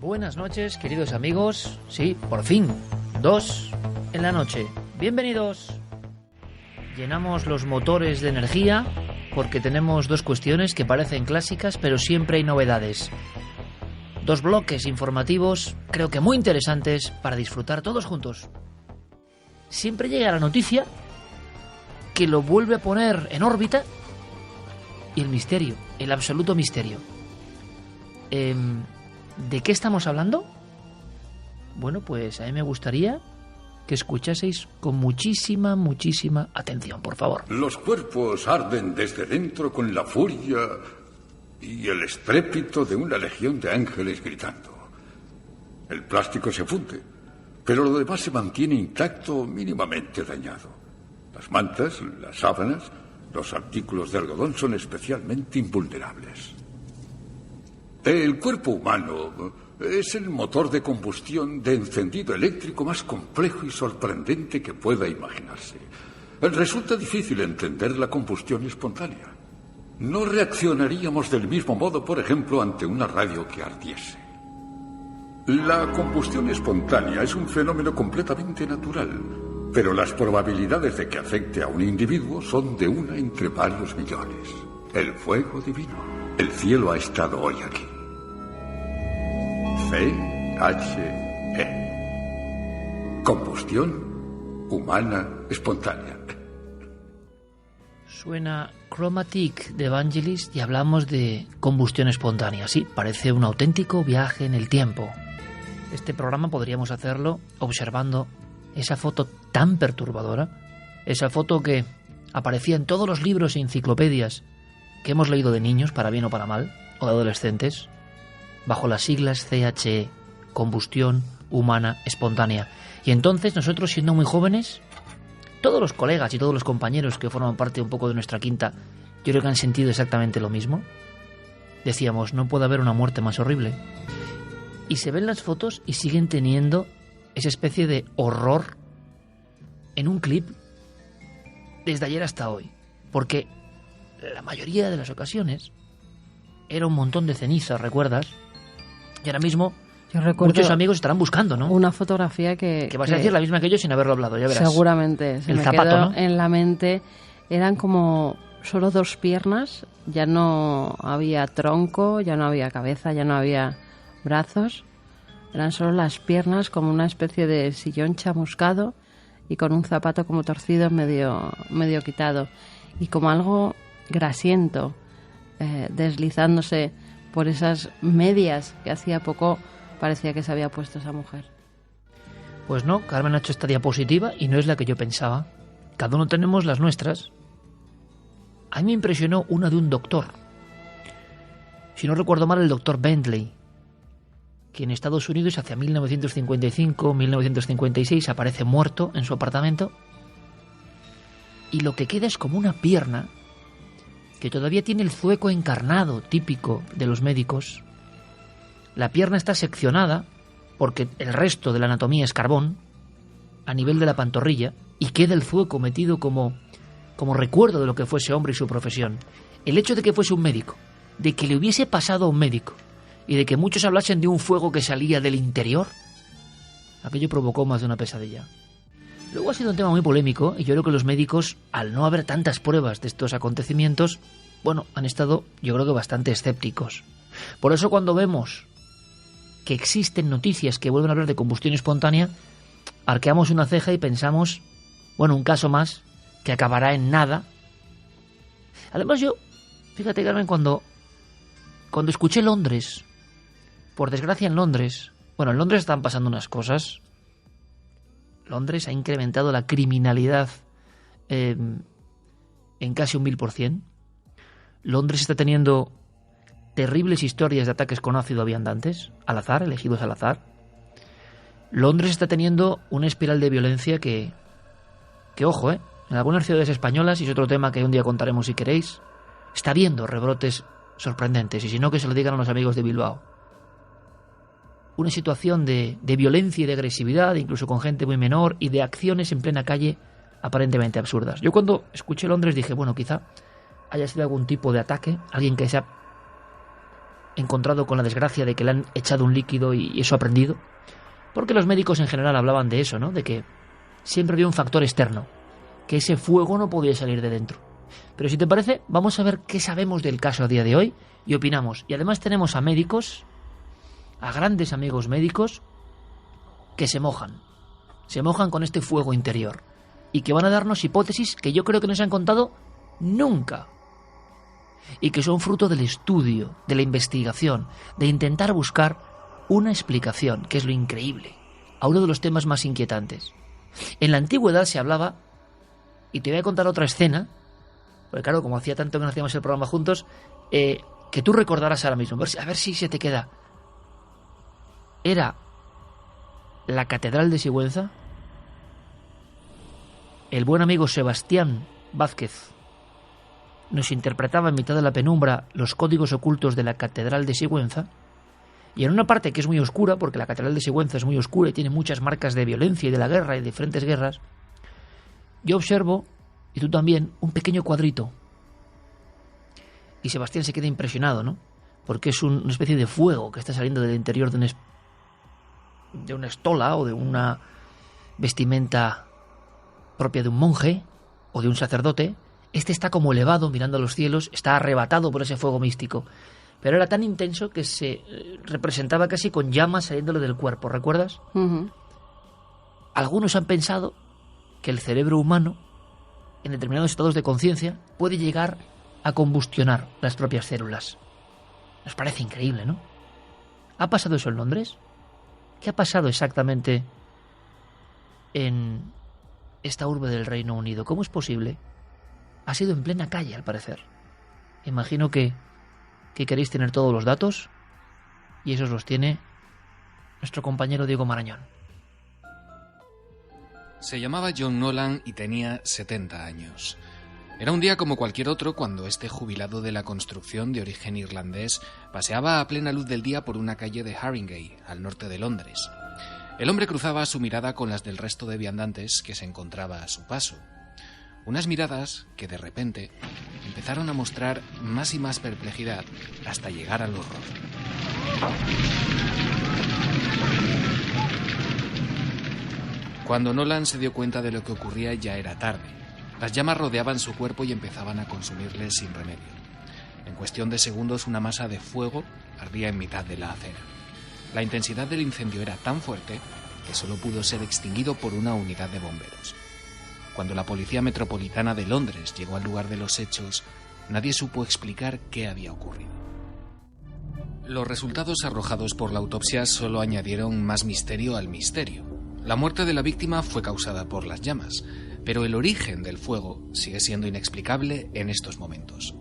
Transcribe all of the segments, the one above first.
Buenas noches, queridos amigos. Sí, por fin, 2 en la noche. Bienvenidos. Llenamos los motores de energía porque tenemos 2 cuestiones que parecen clásicas, pero siempre hay novedades. 2 bloques informativos, creo que muy interesantes para disfrutar todos juntos. Siempre llega la noticia que lo vuelve a poner en órbita y el misterio, el absoluto misterio. ¿De qué estamos hablando? Bueno, pues a mí me gustaría que escuchaseis con muchísima atención, por favor. Los cuerpos arden desde dentro con la furia y el estrépito de una legión de ángeles gritando. El plástico se funde, pero lo demás se mantiene intacto o mínimamente dañado. Las mantas, las sábanas, los artículos de algodón son especialmente invulnerables. El cuerpo humano es el motor de combustión de encendido eléctrico más complejo y sorprendente que pueda imaginarse. Resulta difícil entender la combustión espontánea. No reaccionaríamos del mismo modo, por ejemplo, ante una radio que ardiese. La combustión espontánea es un fenómeno completamente natural, pero las probabilidades de que afecte a un individuo son de 1 entre varios millones. El fuego divino. El cielo ha estado hoy aquí. C-H-E. Combustión humana espontánea. Suena Chromatic de Vangelis y hablamos de combustión espontánea. Sí, parece un auténtico viaje en el tiempo. Este programa podríamos hacerlo observando esa foto tan perturbadora, esa foto que aparecía en todos los libros e enciclopedias que hemos leído de niños, para bien o para mal, o de adolescentes, bajo las siglas CHE, combustión humana espontánea. Y entonces nosotros, siendo muy jóvenes, todos los colegas y todos los compañeros que forman parte un poco de nuestra quinta, yo creo que han sentido exactamente lo mismo. Decíamos, no puede haber una muerte más horrible. Y se ven las fotos y siguen teniendo esa especie de horror en un clip desde ayer hasta hoy. Porque la mayoría de las ocasiones era un montón de cenizas, ¿recuerdas? Y ahora mismo yo recuerdo muchos amigos estarán buscando, ¿no? Una fotografía que vas a decir la misma que yo sin haberlo hablado, ya verás. Seguramente. Se el me zapato, quedó ¿no? En la mente. Eran como solo 2 piernas, ya no había tronco, ya no había cabeza, ya no había brazos. Eran solo las piernas, como una especie de sillón chamuscado y con un zapato como torcido, medio quitado. Y como algo grasiento, deslizándose por esas medias que hacía poco parecía que se había puesto esa mujer. Pues no, Carmen ha hecho esta diapositiva y no es la que yo pensaba. Cada uno tenemos las nuestras. A mí me impresionó una de un doctor. Si no recuerdo mal, el doctor Bentley, que en Estados Unidos hacia 1955-1956 aparece muerto en su apartamento y lo que queda es como una pierna que todavía tiene el zueco encarnado típico de los médicos. La pierna está seccionada porque el resto de la anatomía es carbón a nivel de la pantorrilla y queda el zueco metido como recuerdo de lo que fue ese hombre y su profesión. El hecho de que fuese un médico, de que le hubiese pasado a un médico y de que muchos hablasen de un fuego que salía del interior, aquello provocó más de una pesadilla. Luego ha sido un tema muy polémico y yo creo que los médicos, al no haber tantas pruebas de estos acontecimientos, bueno, han estado, yo creo que bastante escépticos. Por eso cuando vemos que existen noticias que vuelven a hablar de combustión espontánea, arqueamos una ceja y pensamos, bueno, un caso más que acabará en nada. Además yo, fíjate Carmen, cuando escuché Londres, por desgracia en Londres están pasando unas cosas. Londres ha incrementado la criminalidad en casi un 1000%. Londres está teniendo terribles historias de ataques con ácido a viandantes, al azar, elegidos al azar. Londres está teniendo una espiral de violencia que ojo, en algunas ciudades españolas, y es otro tema que un día contaremos si queréis, está habiendo rebrotes sorprendentes, y si no, que se lo digan a los amigos de Bilbao. Una situación de violencia y de agresividad, incluso con gente muy menor, y de acciones en plena calle aparentemente absurdas. Yo cuando escuché Londres dije, bueno, quizá haya sido algún tipo de ataque, alguien que se ha encontrado con la desgracia de que le han echado un líquido y eso ha prendido. Porque los médicos en general hablaban de eso, ¿no? De que siempre había un factor externo, que ese fuego no podía salir de dentro. Pero si te parece, vamos a ver qué sabemos del caso a día de hoy y opinamos. Y además tenemos a médicos, a grandes amigos médicos, que se mojan con este fuego interior y que van a darnos hipótesis que yo creo que no se han contado nunca y que son fruto del estudio, de la investigación, de intentar buscar una explicación, que es lo increíble, a uno de los temas más inquietantes. En la antigüedad se hablaba, y te voy a contar otra escena, porque claro, como hacía tanto que no hacíamos el programa juntos, que tú recordarás ahora mismo, a ver si se te queda. Era la Catedral de Sigüenza. El buen amigo Sebastián Vázquez nos interpretaba en mitad de la penumbra los códigos ocultos de la Catedral de Sigüenza. Y en una parte que es muy oscura, porque la Catedral de Sigüenza es muy oscura y tiene muchas marcas de violencia y de la guerra y de diferentes guerras, yo observo, y tú también, un pequeño cuadrito. Y Sebastián se queda impresionado, ¿no? Porque es una especie de fuego que está saliendo del interior de una estola o de una vestimenta propia de un monje o de un sacerdote. Este está como elevado mirando a los cielos, está arrebatado por ese fuego místico. Pero era tan intenso que se representaba casi con llamas saliéndole del cuerpo, ¿recuerdas? Uh-huh. Algunos han pensado que el cerebro humano, en determinados estados de conciencia, puede llegar a combustionar las propias células. Nos parece increíble, ¿no? ¿Ha pasado eso en Londres? ¿Qué ha pasado exactamente en esta urbe del Reino Unido? ¿Cómo es posible? Ha sido en plena calle, al parecer. Imagino que queréis tener todos los datos y esos los tiene nuestro compañero Diego Marañón. Se llamaba John Nolan y tenía 70 años. Era un día como cualquier otro cuando este jubilado de la construcción de origen irlandés paseaba a plena luz del día por una calle de Haringey, al norte de Londres. El hombre cruzaba su mirada con las del resto de viandantes que se encontraba a su paso. Unas miradas que de repente empezaron a mostrar más y más perplejidad hasta llegar al horror. Cuando Nolan se dio cuenta de lo que ocurría ya era tarde. Las llamas rodeaban su cuerpo y empezaban a consumirle sin remedio. En cuestión de segundos una masa de fuego ardía en mitad de la acera. La intensidad del incendio era tan fuerte que solo pudo ser extinguido por una unidad de bomberos. Cuando la Policía Metropolitana de Londres llegó al lugar de los hechos, nadie supo explicar qué había ocurrido. Los resultados arrojados por la autopsia solo añadieron más misterio al misterio. La muerte de la víctima fue causada por las llamas, pero el origen del fuego sigue siendo inexplicable en estos momentos.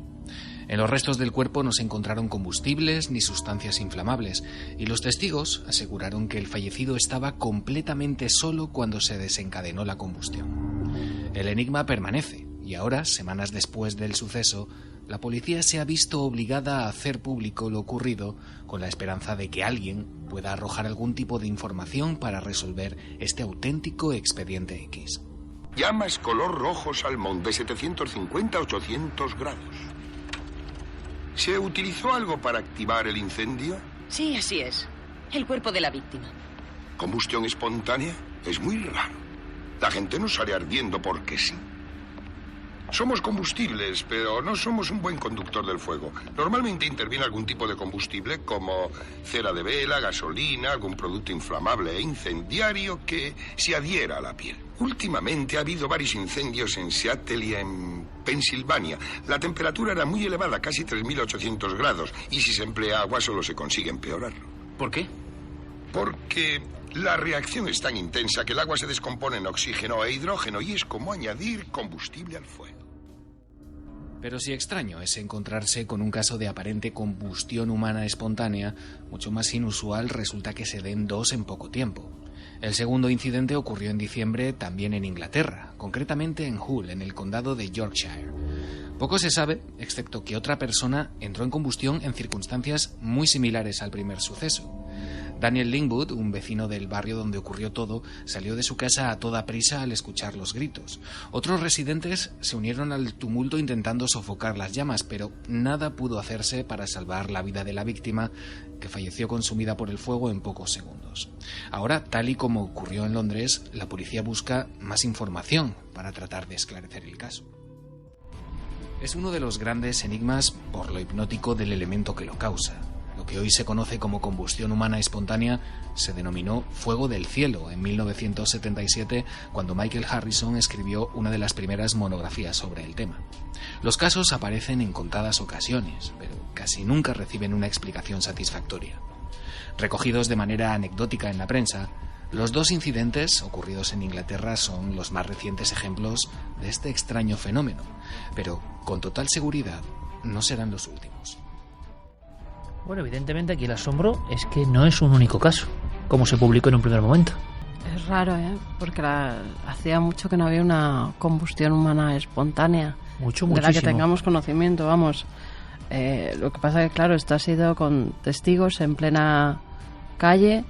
En los restos del cuerpo no se encontraron combustibles ni sustancias inflamables, y los testigos aseguraron que el fallecido estaba completamente solo cuando se desencadenó la combustión. El enigma permanece, y ahora, semanas después del suceso, la policía se ha visto obligada a hacer público lo ocurrido con la esperanza de que alguien pueda arrojar algún tipo de información para resolver este auténtico expediente X. Llamas color rojo salmón de 750 a 800 grados. ¿Se utilizó algo para activar el incendio? Sí, así es. El cuerpo de la víctima. ¿Combustión espontánea? Es muy raro. La gente no sale ardiendo porque sí. Somos combustibles, pero no somos un buen conductor del fuego. Normalmente interviene algún tipo de combustible como cera de vela, gasolina, algún producto inflamable e incendiario que se adhiera a la piel. Últimamente ha habido varios incendios en Seattle y en Pensilvania. La temperatura era muy elevada, casi 3.800 grados, y si se emplea agua solo se consigue empeorarlo. ¿Por qué? Porque la reacción es tan intensa que el agua se descompone en oxígeno e hidrógeno y es como añadir combustible al fuego. Pero si extraño es encontrarse con un caso de aparente combustión humana espontánea, mucho más inusual resulta que se den dos en poco tiempo. El segundo incidente ocurrió en diciembre también en Inglaterra, concretamente en Hull, en el condado de Yorkshire. Poco se sabe, excepto que otra persona entró en combustión en circunstancias muy similares al primer suceso. Daniel Lingwood, un vecino del barrio donde ocurrió todo, salió de su casa a toda prisa al escuchar los gritos. Otros residentes se unieron al tumulto intentando sofocar las llamas, pero nada pudo hacerse para salvar la vida de la víctima, que falleció consumida por el fuego en pocos segundos. Ahora, tal y como ocurrió en Londres, la policía busca más información para tratar de esclarecer el caso. Es uno de los grandes enigmas por lo hipnótico del elemento que lo causa. Lo que hoy se conoce como combustión humana espontánea se denominó fuego del cielo en 1977, cuando Michael Harrison escribió una de las primeras monografías sobre el tema. Los casos aparecen en contadas ocasiones, pero casi nunca reciben una explicación satisfactoria. Recogidos de manera anecdótica en la prensa, los 2 incidentes ocurridos en Inglaterra son los más recientes ejemplos de este extraño fenómeno, pero con total seguridad no serán los últimos. Bueno, evidentemente aquí el asombro es que no es un único caso, como se publicó en un primer momento. Es raro, porque hacía mucho que no había una combustión humana espontánea. Muchísimo. De la que tengamos conocimiento, vamos. Lo que pasa es que, claro, esto ha sido con testigos en plena calle,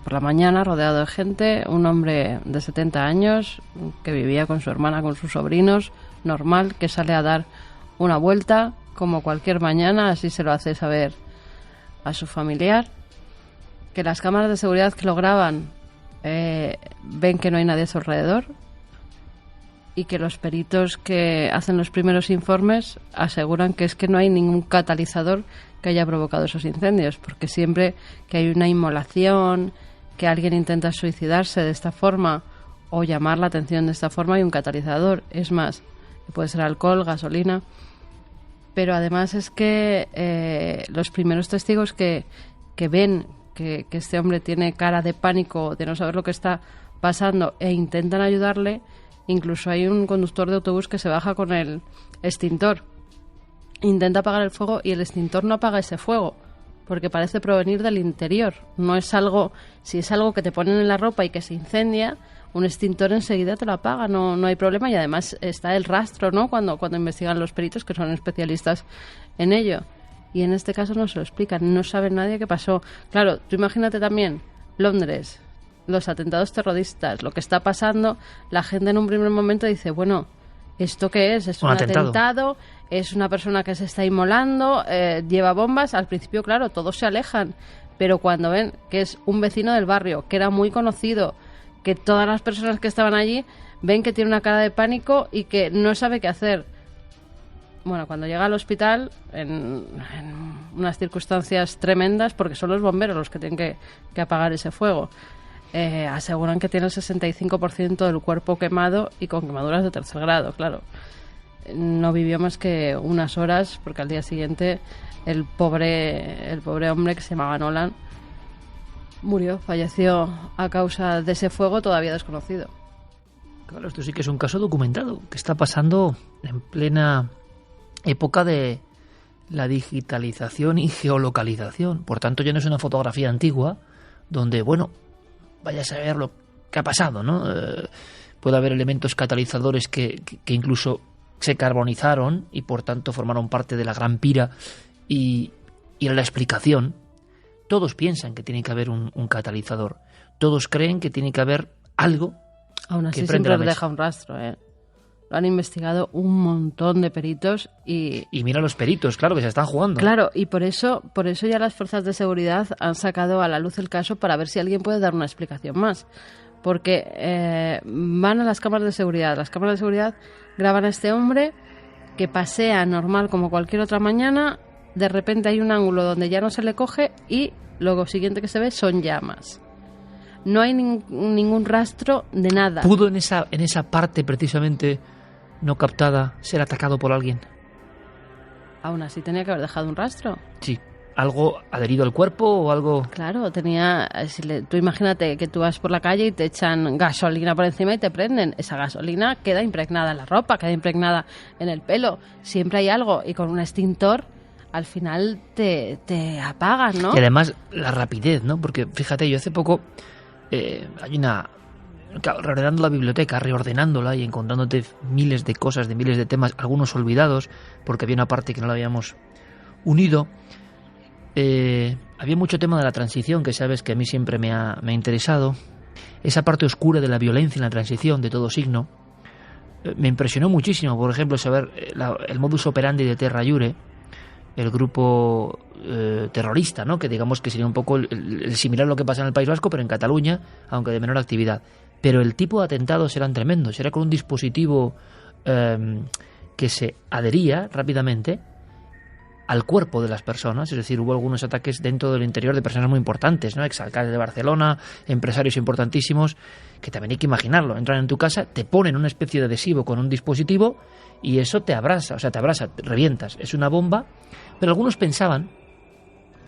por la mañana, rodeado de gente, un hombre de 70 años que vivía con su hermana, con sus sobrinos, normal, que sale a dar una vuelta, como cualquier mañana, así se lo hace saber a su familiar, que las cámaras de seguridad que lo graban ven que no hay nadie a su alrededor y que los peritos que hacen los primeros informes aseguran que es que no hay ningún catalizador que haya provocado esos incendios, porque siempre que hay una inmolación, que alguien intenta suicidarse de esta forma o llamar la atención de esta forma, hay un catalizador. Es más, puede ser alcohol, gasolina. Pero además es que los primeros testigos que ven que este hombre tiene cara de pánico, de no saber lo que está pasando, e intentan ayudarle, incluso hay un conductor de autobús que se baja con el extintor, intenta apagar el fuego y el extintor no apaga ese fuego, porque parece provenir del interior. No es algo, si es algo que te ponen en la ropa y que se incendia, un extintor enseguida te lo apaga, no hay problema, y además está el rastro, ¿no? Cuando investigan los peritos, que son especialistas en ello. Y en este caso no se lo explican, no sabe nadie qué pasó. Claro, tú imagínate también Londres, los atentados terroristas, lo que está pasando, la gente en un primer momento dice, bueno, ¿esto qué es? ¿Es un atentado? ¿Es una persona que se está inmolando? ¿Lleva bombas? Al principio, claro, todos se alejan, pero cuando ven que es un vecino del barrio, que era muy conocido, que todas las personas que estaban allí ven que tiene una cara de pánico y que no sabe qué hacer. Bueno, cuando llega al hospital, en unas circunstancias tremendas, porque son los bomberos los que tienen que apagar ese fuego, aseguran que tiene el 65% del cuerpo quemado y con quemaduras de 3er grado, claro. No vivió más que unas horas, porque al día siguiente el pobre hombre, que se llamaba Nolan, murió, falleció a causa de ese fuego todavía desconocido. Claro, esto sí que es un caso documentado, que está pasando en plena época de la digitalización y geolocalización. Por tanto, ya no es una fotografía antigua donde, bueno, vaya a saber lo que ha pasado, ¿no? Puede haber elementos catalizadores que incluso se carbonizaron y, por tanto, formaron parte de la gran pira y en la explicación. Todos piensan que tiene que haber un catalizador. Todos creen que tiene que haber algo. Aún así siempre deja un rastro, Lo han investigado un montón de peritos y mira los peritos, claro, que se están jugando. Claro, y por eso ya las fuerzas de seguridad han sacado a la luz el caso para ver si alguien puede dar una explicación más. Porque van a las cámaras de seguridad. Las cámaras de seguridad graban a este hombre que pasea normal como cualquier otra mañana. De repente hay un ángulo donde ya no se le coge y lo siguiente que se ve son llamas. No hay ningún rastro de nada. ¿Pudo en esa parte precisamente no captada ser atacado por alguien? Aún así tenía que haber dejado un rastro. Sí. ¿Algo adherido al cuerpo o algo? Claro, tú imagínate que tú vas por la calle y te echan gasolina por encima y te prenden. Esa gasolina queda impregnada en la ropa, queda impregnada en el pelo. Siempre hay algo, y con un extintor al final te apagan, ¿no? Y además la rapidez, ¿no? Porque fíjate, yo hace poco reordenando la biblioteca, reordenándola y encontrándote miles de cosas, de miles de temas, algunos olvidados porque había una parte que no la habíamos unido. había mucho tema de la transición, que sabes que a mí siempre me ha interesado. Esa parte oscura de la violencia en la transición, de todo signo. Me impresionó muchísimo, por ejemplo, saber el modus operandi de Terra Iure, el grupo terrorista, ¿no? Que digamos que sería un poco el similar a lo que pasa en el País Vasco, pero en Cataluña, aunque de menor actividad. Pero el tipo de atentados eran tremendos. Era con un dispositivo que se adhería rápidamente al cuerpo de las personas. Es decir, hubo algunos ataques dentro del interior de personas muy importantes, ¿no? Exalcaldes de Barcelona, empresarios importantísimos, que también hay que imaginarlo. Entran en tu casa, te ponen una especie de adhesivo con un dispositivo y eso te abrasa, te revientas. Es una bomba, pero algunos pensaban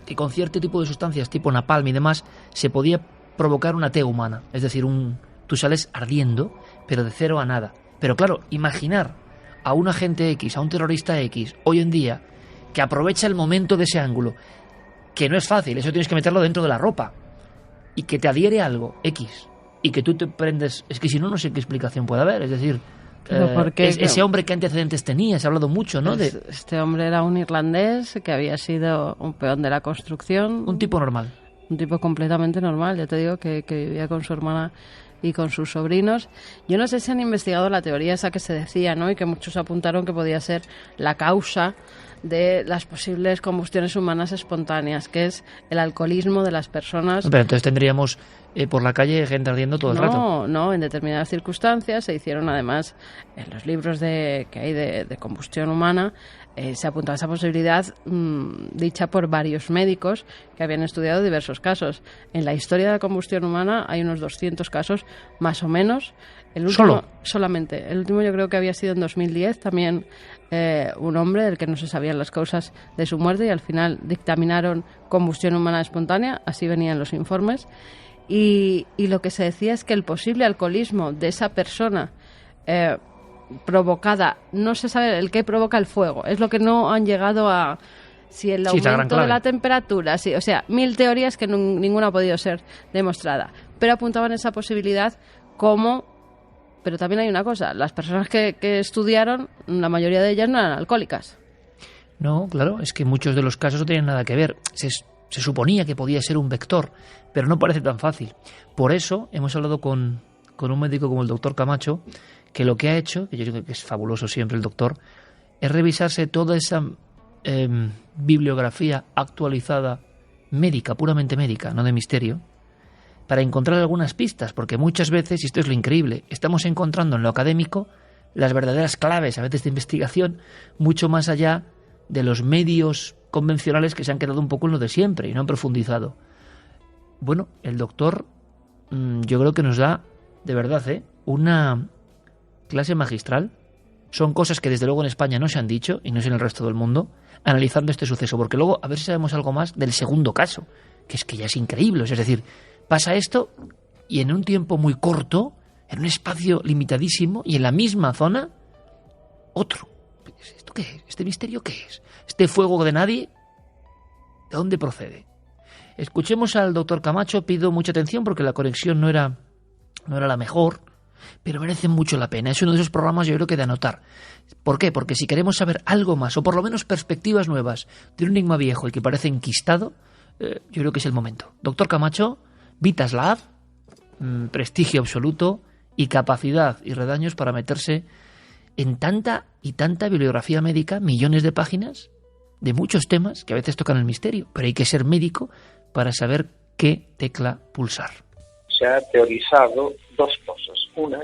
que con cierto tipo de sustancias tipo napalm y demás se podía provocar una T humana. Es decir, tú sales ardiendo, pero de cero a nada. Pero claro, imaginar a un agente X, a un terrorista X, hoy en día, que aprovecha el momento de ese ángulo, que no es fácil, eso tienes que meterlo dentro de la ropa, y que te adhiere algo X, y que tú te prendes, es que si no, no sé qué explicación puede haber. Es decir, ese hombre, ¿qué antecedentes tenía? Se ha hablado mucho, ¿no? Este hombre era un irlandés que había sido un peón de la construcción. Un tipo normal. Un tipo completamente normal, ya te digo, que vivía con su hermana y con sus sobrinos. Yo no sé si han investigado la teoría esa que se decía, ¿no? Y que muchos apuntaron que podía ser la causa de las posibles combustiones humanas espontáneas, que es el alcoholismo de las personas. Pero entonces tendríamos por la calle gente ardiendo todo el rato. No, en determinadas circunstancias se hicieron, además, en los libros que hay de combustión humana, se apuntaba esa posibilidad dicha por varios médicos que habían estudiado diversos casos. En la historia de la combustión humana hay unos 200 casos, más o menos. El último, solamente. El último yo creo que había sido en 2010, también un hombre del que no se sabían las causas de su muerte y al final dictaminaron combustión humana espontánea, así venían los informes. Y lo que se decía es que el posible alcoholismo de esa persona provocada, no se sabe el qué provoca el fuego, es lo que no han llegado a... Si el aumento de la temperatura, sí, o sea, 1000 teorías que ninguna ha podido ser demostrada, pero apuntaban esa posibilidad pero también hay una cosa, las personas que estudiaron, la mayoría de ellas no eran alcohólicas. No, claro, es que muchos de los casos no tienen nada que ver. Se suponía que podía ser un vector, pero no parece tan fácil. Por eso hemos hablado con un médico como el doctor Camacho, que lo que ha hecho, que yo creo que es fabuloso siempre el doctor, es revisarse toda esa bibliografía actualizada médica, puramente médica, no de misterio, para encontrar algunas pistas, porque muchas veces, y esto es lo increíble, estamos encontrando en lo académico las verdaderas claves, a veces de investigación, mucho más allá de los medios convencionales que se han quedado un poco en lo de siempre y no han profundizado. Bueno, el doctor yo creo que nos da, de verdad, una clase magistral. Son cosas que desde luego en España no se han dicho y no es en el resto del mundo, analizando este suceso, porque luego a ver si sabemos algo más del segundo caso, que es que ya es increíble. Es decir, pasa esto y en un tiempo muy corto, en un espacio limitadísimo y en la misma zona, otro. ¿Esto qué es? ¿Este misterio qué es? ¿Este fuego de nadie? ¿De dónde procede? Escuchemos al doctor Camacho, pido mucha atención porque la conexión no era la mejor, pero merece mucho la pena. Es uno de esos programas yo creo que de anotar. ¿Por qué? Porque si queremos saber algo más, o por lo menos perspectivas nuevas de un enigma viejo y que parece enquistado, yo creo que es el momento. Doctor Camacho, Vitas Lab, prestigio absoluto y capacidad y redaños para meterse en tanta y tanta bibliografía médica, millones de páginas, de muchos temas que a veces tocan el misterio, pero hay que ser médico para saber qué tecla pulsar. Se ha teorizado dos cosas. Una,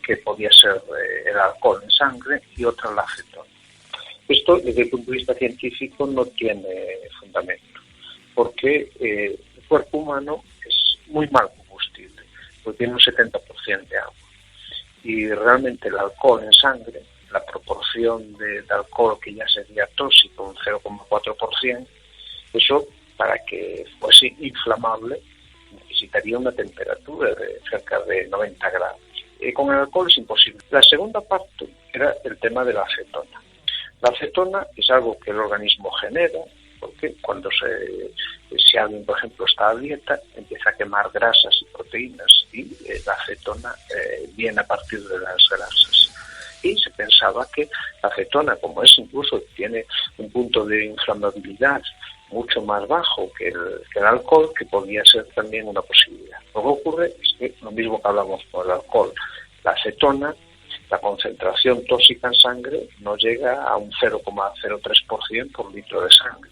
que podía ser el alcohol en sangre, y otra, la acetona. Esto, desde el punto de vista científico, no tiene fundamento, porque el cuerpo humano es muy mal combustible, porque tiene un 70% de agua. Y realmente el alcohol en sangre, la proporción de alcohol que ya sería tóxico, un 0,4%, eso, para que fuese inflamable, necesitaría una temperatura de cerca de 90 grados. Con el alcohol es imposible. La segunda parte era el tema de la acetona. La acetona es algo que el organismo genera, porque cuando si alguien, por ejemplo, está a dieta, empieza a quemar grasas y proteínas, y la acetona viene a partir de las grasas. Y se pensaba que la acetona, como es incluso tiene un punto de inflamabilidad mucho más bajo que el alcohol, que podía ser también una posibilidad. Lo que ocurre es que lo mismo que hablamos con el alcohol, la acetona, la concentración tóxica en sangre no llega a un 0,03% por litro de sangre.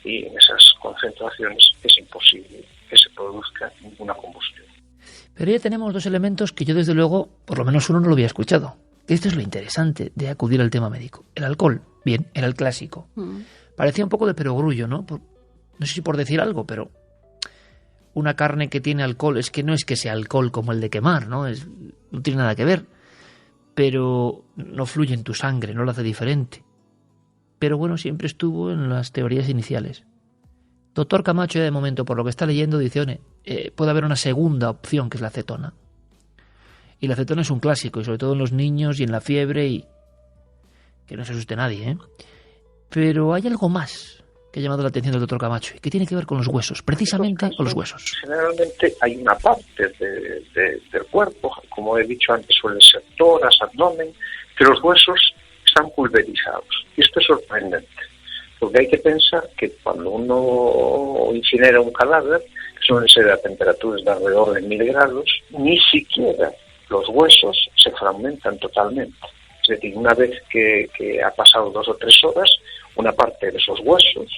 Y en esas concentraciones es imposible que se produzca ninguna combustión. Pero ya tenemos dos elementos que yo desde luego, por lo menos uno no lo había escuchado. Esto es lo interesante de acudir al tema médico. El alcohol, bien, era el clásico. Parecía un poco de perogrullo, ¿no? No sé si por decir algo, pero una carne que tiene alcohol, es que no es que sea alcohol como el de quemar, ¿no? No tiene nada que ver. Pero no fluye en tu sangre, no lo hace diferente. Pero bueno, siempre estuvo en las teorías iniciales. Doctor Camacho ya de momento, por lo que está leyendo, dice, puede haber una segunda opción, que es la acetona. Y la acetona es un clásico, y sobre todo en los niños y en la fiebre, y que no se asuste nadie, ¿eh? Pero hay algo más que ha llamado la atención del doctor Camacho, y que tiene que ver con los huesos, precisamente con los huesos. Generalmente hay una parte del cuerpo, como he dicho antes, suele ser tórax, abdomen, que los huesos están pulverizados. Y esto es sorprendente, porque hay que pensar que cuando uno incinera un cadáver, que suele ser a temperaturas de alrededor de 1000 grados, ni siquiera los huesos se fragmentan totalmente. Es decir, una vez que ha pasado 2 o 3 horas, una parte de esos huesos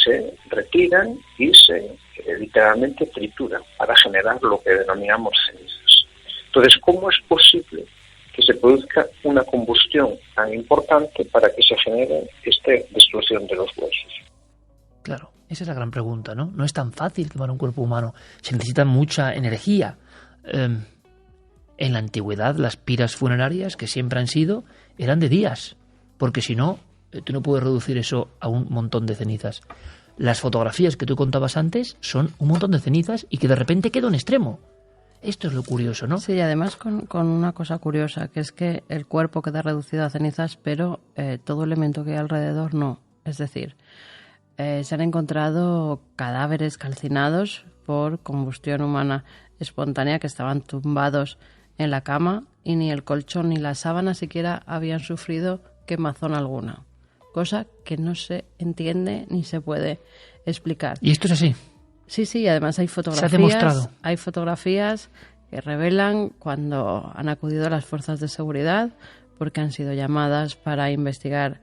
se retiran y se literalmente trituran para generar lo que denominamos cenizas. Entonces, ¿cómo es posible que se produzca una combustión tan importante para que se genere esta destrucción de los huesos? Claro, esa es la gran pregunta, ¿no? No es tan fácil quemar un cuerpo humano. Se necesita mucha energía. En la antigüedad, las piras funerarias, que siempre han sido, eran de días. Porque si no, tú no puedes reducir eso a un montón de cenizas. Las fotografías que tú contabas antes son un montón de cenizas y que de repente queda un extremo. Esto es lo curioso, ¿no? Sí, y además con una cosa curiosa, que es que el cuerpo queda reducido a cenizas, pero todo elemento que hay alrededor no. Es decir, se han encontrado cadáveres calcinados por combustión humana espontánea que estaban tumbados en la cama y ni el colchón ni la sábana siquiera habían sufrido quemazón alguna. Cosa que no se entiende ni se puede explicar. ¿Y esto es así? Sí, además hay fotografías. Se ha demostrado. Hay fotografías que revelan cuando han acudido a las fuerzas de seguridad porque han sido llamadas para investigar,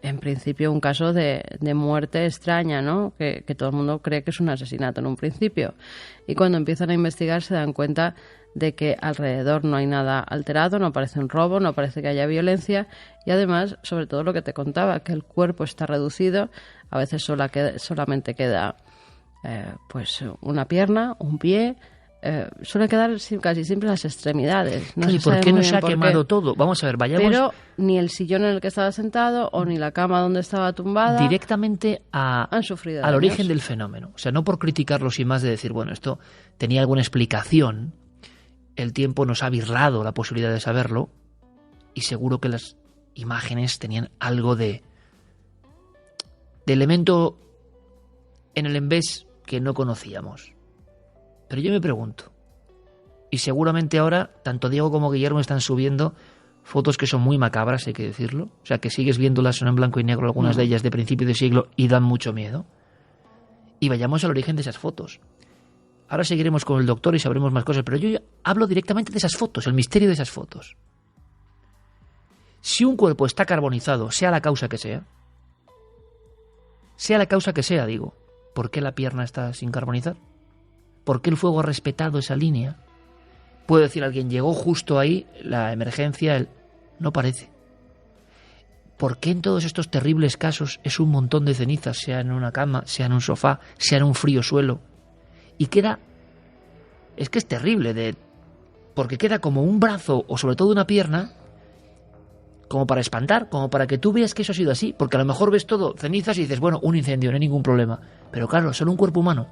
en principio, un caso de muerte extraña, ¿no? Que todo el mundo cree que es un asesinato en un principio. Y cuando empiezan a investigar se dan cuenta de que alrededor no hay nada alterado, no parece un robo, no parece que haya violencia y además, sobre todo lo que te contaba, que el cuerpo está reducido, a veces solamente queda pues una pierna, un pie, suele quedar casi siempre las extremidades. ¿Y por qué no se ha quemado todo? Vamos a ver, vayamos... Pero ni el sillón en el que estaba sentado o ni la cama donde estaba tumbada... Directamente han sufrido al daños. origen del fenómeno. O sea, no por criticarlo sin más de decir, bueno, esto tenía alguna explicación, el tiempo nos ha birlado la posibilidad de saberlo y seguro que las imágenes tenían algo de elemento en el embés que no conocíamos. Pero yo me pregunto, y seguramente ahora tanto Diego como Guillermo están subiendo fotos que son muy macabras, hay que decirlo, o sea que sigues viéndolas, son en blanco y negro, algunas de ellas de principio de siglo y dan mucho miedo. Y vayamos al origen de esas fotos. Ahora seguiremos con el doctor y sabremos más cosas, pero yo hablo directamente de esas fotos, el misterio de esas fotos. Si un cuerpo está carbonizado, sea la causa que sea, digo, ¿por qué la pierna está sin carbonizar? ¿Por qué el fuego ha respetado esa línea? Puede decir alguien, llegó justo ahí la emergencia, no parece. ¿Por qué en todos estos terribles casos es un montón de cenizas, sea en una cama, sea en un sofá, sea en un frío suelo? Y queda... Es que es terrible, porque queda como un brazo o sobre todo una pierna, como para espantar, como para que tú veas que eso ha sido así, porque a lo mejor ves todo cenizas y dices, bueno, un incendio, no hay ningún problema. Pero claro, solo un cuerpo humano,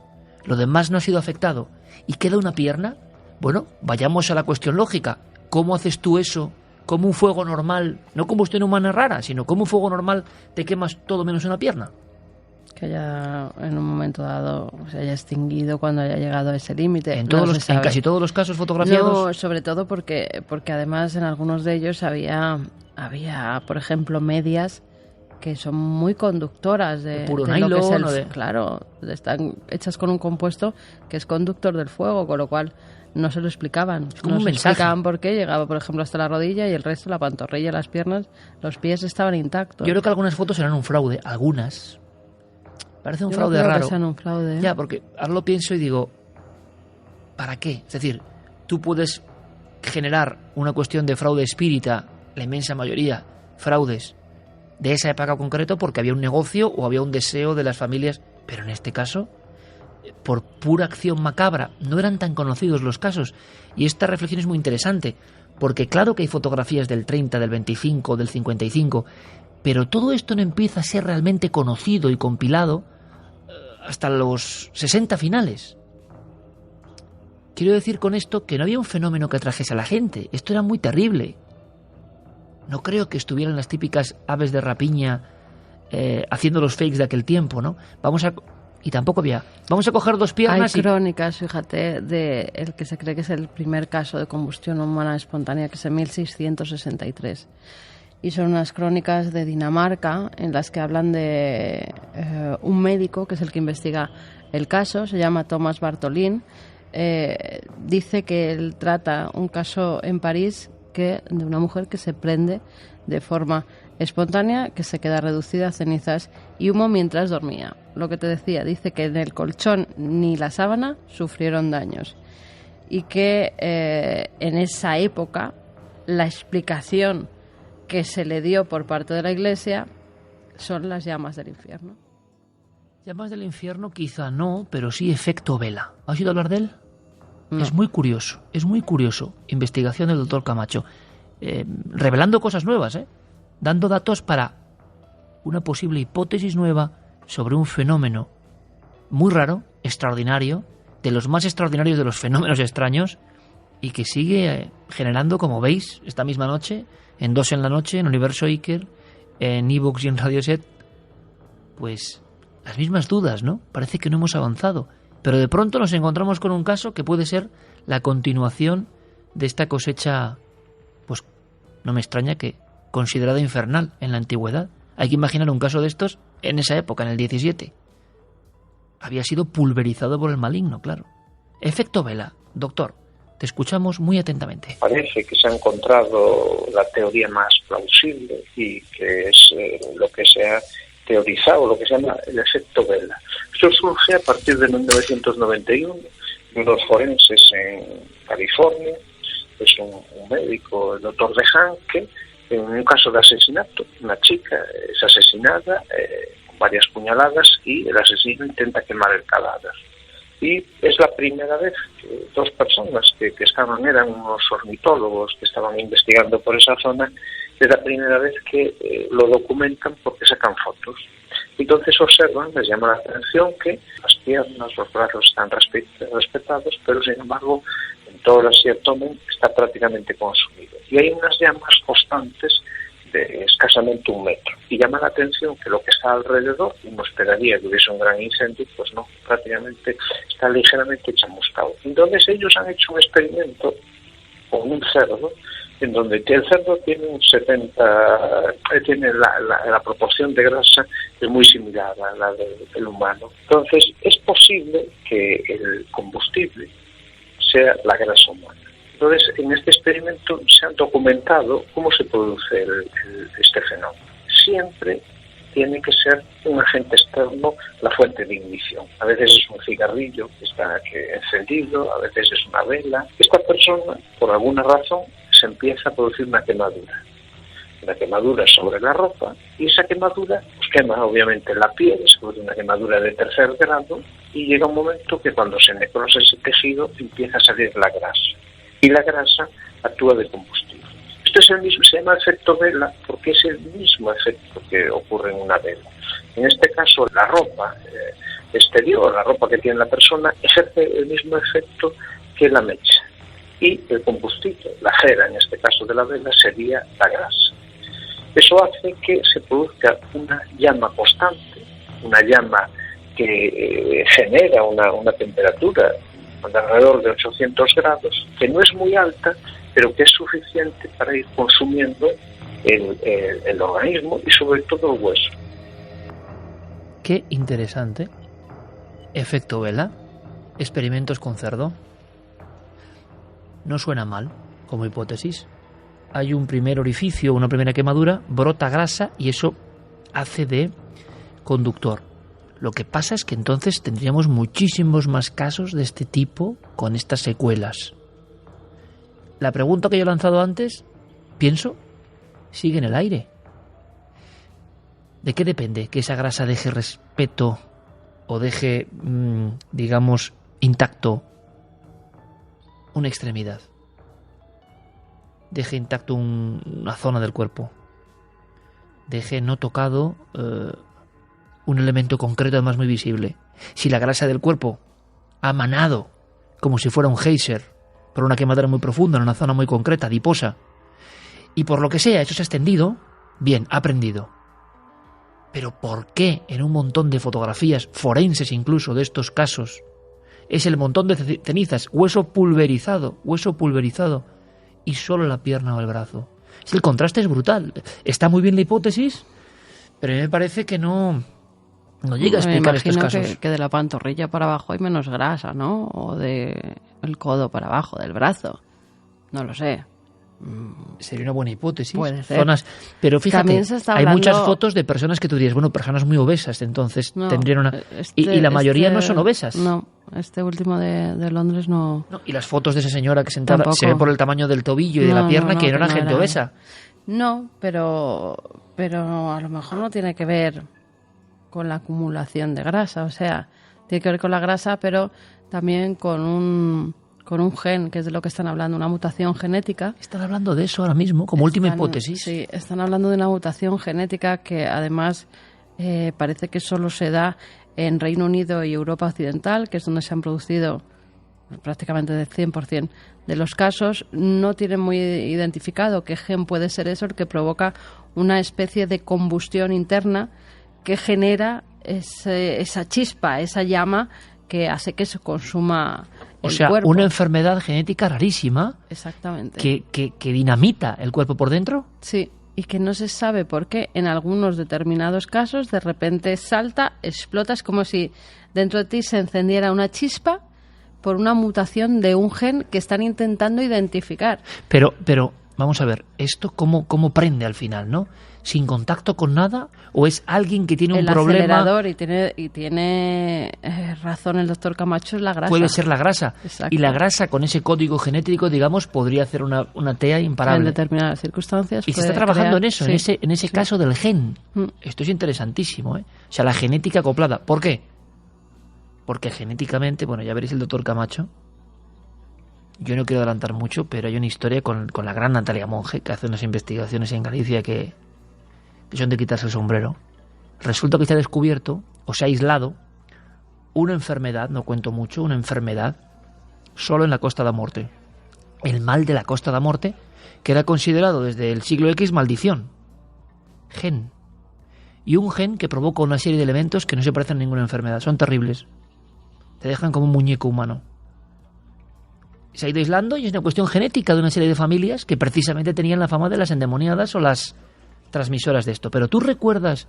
lo demás no ha sido afectado, y queda una pierna. Bueno, vayamos a la cuestión lógica. ¿Cómo haces tú eso? ¿Cómo un fuego normal, no combustión humana rara, sino como un fuego normal te quemas todo menos una pierna? Que haya en un momento dado se haya extinguido cuando haya llegado a ese límite. En casi todos los casos fotografiados. No, sobre todo porque además en algunos de ellos había, por ejemplo, medias que son muy conductoras de puro lo que es nylon, claro, están hechas con un compuesto que es conductor del fuego, con lo cual no se lo explicaban. como No un se mensaje. explicaban por qué llegaba, por ejemplo, hasta la rodilla y el resto, la pantorrilla, las piernas, los pies estaban intactos. Yo creo que algunas fotos eran un fraude, algunas. Parece un Yo fraude no creo raro. que sean un fraude, ¿eh? Ya, porque ahora lo pienso y digo, ¿para qué? Es decir, tú puedes generar una cuestión de fraude espírita, la inmensa mayoría, fraudes de esa época concreto porque había un negocio o había un deseo de las familias, pero en este caso, por pura acción macabra, no eran tan conocidos los casos. Y esta reflexión es muy interesante, porque claro que hay fotografías del 30, del 25, del 55, pero todo esto no empieza a ser realmente conocido y compilado hasta los 60 finales. Quiero decir con esto que no había un fenómeno que atrajese a la gente. Esto era muy terrible. No creo que estuvieran las típicas aves de rapiña haciendo los fakes de aquel tiempo, ¿no? Y tampoco había. Vamos a coger dos piernas. Hay crónicas, fíjate, de el que se cree que es el primer caso de combustión humana espontánea, que es en 1663. Y son unas crónicas de Dinamarca en las que hablan de un médico que es el que investiga el caso, se llama Thomas Bartholin. Dice que él trata un caso en París de una mujer que se prende de forma espontánea, que se queda reducida a cenizas y humo mientras dormía. Lo que te decía, dice que en el colchón ni la sábana sufrieron daños y que en esa época la explicación que se le dio por parte de la Iglesia son las llamas del infierno. Llamas del infierno quizá no, pero sí efecto vela. ¿Has oído hablar de él? No. Es muy curioso. Investigación del doctor Camacho. Revelando cosas nuevas, dando datos para una posible hipótesis nueva sobre un fenómeno muy raro, extraordinario, de los más extraordinarios de los fenómenos extraños, y que sigue generando, como veis, esta misma noche, en 2 en la noche, en Universo Iker, en iVoox y en Radioset, pues las mismas dudas, ¿no? Parece que no hemos avanzado. Pero de pronto nos encontramos con un caso que puede ser la continuación de esta cosecha, pues no me extraña que considerada infernal en la antigüedad. Hay que imaginar un caso de estos en esa época, en el 17. Había sido pulverizado por el maligno, claro. Efecto vela. Doctor, te escuchamos muy atentamente. Parece que se ha encontrado la teoría más plausible y que es lo que se ha teorizado, lo que se llama el efecto vela. Esto surge a partir de 1991, unos forenses en California, es un médico, el doctor DeHaan, que en un caso de asesinato, una chica es asesinada con varias puñaladas y el asesino intenta quemar el cadáver. Y es la primera vez que 2 personas que estaban, eran unos ornitólogos que estaban investigando por esa zona, es la primera vez que lo documentan porque sacan fotos. Entonces observan, les llama la atención que las piernas, los brazos están respetados, pero sin embargo en todo el abdomen está prácticamente consumido. Y hay unas llamas constantes de escasamente 1 metro. Y llama la atención que lo que está alrededor, uno esperaría que hubiese un gran incendio, pues no, prácticamente está ligeramente chamuscado. Entonces ellos han hecho un experimento con un cerdo, en donde el cerdo tiene un 70, tiene la proporción de grasa es muy similar a la del humano. Entonces es posible que el combustible sea la grasa humana. Entonces, en este experimento se ha documentado cómo se produce este fenómeno. Siempre tiene que ser un agente externo la fuente de ignición. A veces es un cigarrillo que está encendido, a veces es una vela. Esta persona, por alguna razón, se empieza a producir una quemadura sobre la ropa, y esa quemadura pues quema obviamente la piel, se produce una quemadura de 3er grado, y llega un momento que cuando se necrosa ese tejido empieza a salir la grasa. Y la grasa actúa de combustible. Esto es el mismo, se llama efecto vela porque es el mismo efecto que ocurre en una vela. En este caso, la ropa exterior, la ropa que tiene la persona, ejerce el mismo efecto que la mecha. Y el combustible, la cera en este caso de la vela, sería la grasa. Eso hace que se produzca una llama constante, una llama que genera una temperatura de alrededor de 800 grados, que no es muy alta, pero que es suficiente para ir consumiendo el organismo y sobre todo el hueso. Qué interesante. Efecto vela. Experimentos con cerdo. No suena mal como hipótesis. Hay un primer orificio, una primera quemadura, brota grasa y eso hace de conductor. Lo que pasa es que entonces tendríamos muchísimos más casos de este tipo con estas secuelas. La pregunta que yo he lanzado antes, pienso, sigue en el aire. ¿De qué depende que esa grasa deje respeto o deje, digamos, intacto una extremidad? Deje intacto una zona del cuerpo. Deje no tocado un elemento concreto, además muy visible. Si la grasa del cuerpo ha manado como si fuera un geyser por una quemadura muy profunda en una zona muy concreta, adiposa, y por lo que sea eso se ha extendido, bien, ha prendido. Pero ¿por qué en un montón de fotografías forenses incluso de estos casos es el montón de cenizas, hueso pulverizado y solo la pierna o el brazo? Si el contraste es brutal. Está muy bien la hipótesis, pero a mí me parece que no llega a explicar estos casos. Que de la pantorrilla para abajo hay menos grasa, ¿no? O de el codo para abajo, del brazo. No lo sé. Sería una buena hipótesis. Puede ser. Zonas, pero fíjate, hay muchas fotos de personas que tú dirías, bueno, personas muy obesas, entonces tendrían una... y la mayoría no son obesas. No, este último de Londres no... Y las fotos de esa señora que sentada se ve por el tamaño del tobillo y de la pierna que no era gente obesa. No, pero a lo mejor no tiene que ver con la acumulación de grasa, o sea, tiene que ver con la grasa, pero también con un gen, que es de lo que están hablando, una mutación genética. Están hablando de eso ahora mismo, como última hipótesis. Sí, están hablando de una mutación genética que además parece que solo se da en Reino Unido y Europa Occidental, que es donde se han producido prácticamente el 100% de los casos. No tienen muy identificado qué gen puede ser eso el que provoca una especie de combustión interna que genera esa chispa, esa llama que hace que se consuma el cuerpo. Una enfermedad genética rarísima. Exactamente. Que dinamita el cuerpo por dentro. Sí, y que no se sabe por qué en algunos determinados casos de repente salta, explota, es como si dentro de ti se encendiera una chispa por una mutación de un gen que están intentando identificar. Pero vamos a ver, ¿esto cómo prende al final, no? ¿Sin contacto con nada? ¿O es alguien que tiene un problema? El acelerador, y tiene razón el doctor Camacho, es la grasa. Puede ser la grasa. Exacto. Y la grasa con ese código genético, digamos, podría hacer una TEA imparable. En determinadas circunstancias. Y se está trabajando en eso, sí, en ese caso del gen. Esto es interesantísimo, ¿eh? O sea, la genética acoplada. ¿Por qué? Porque genéticamente, bueno, ya veréis el doctor Camacho. Yo no quiero adelantar mucho, pero hay una historia con la gran Natalia Monge, que hace unas investigaciones en Galicia que son de quitarse el sombrero. Resulta que se ha descubierto, o se ha aislado, una enfermedad, no cuento mucho, una enfermedad solo en la Costa da Morte. El mal de la Costa da Morte, que era considerado desde el siglo X maldición. Gen. Y un gen que provoca una serie de elementos que no se parecen a ninguna enfermedad. Son terribles. Te dejan como un muñeco humano. Se ha ido aislando y es una cuestión genética de una serie de familias que precisamente tenían la fama de las endemoniadas o las transmisoras de esto. Pero tú recuerdas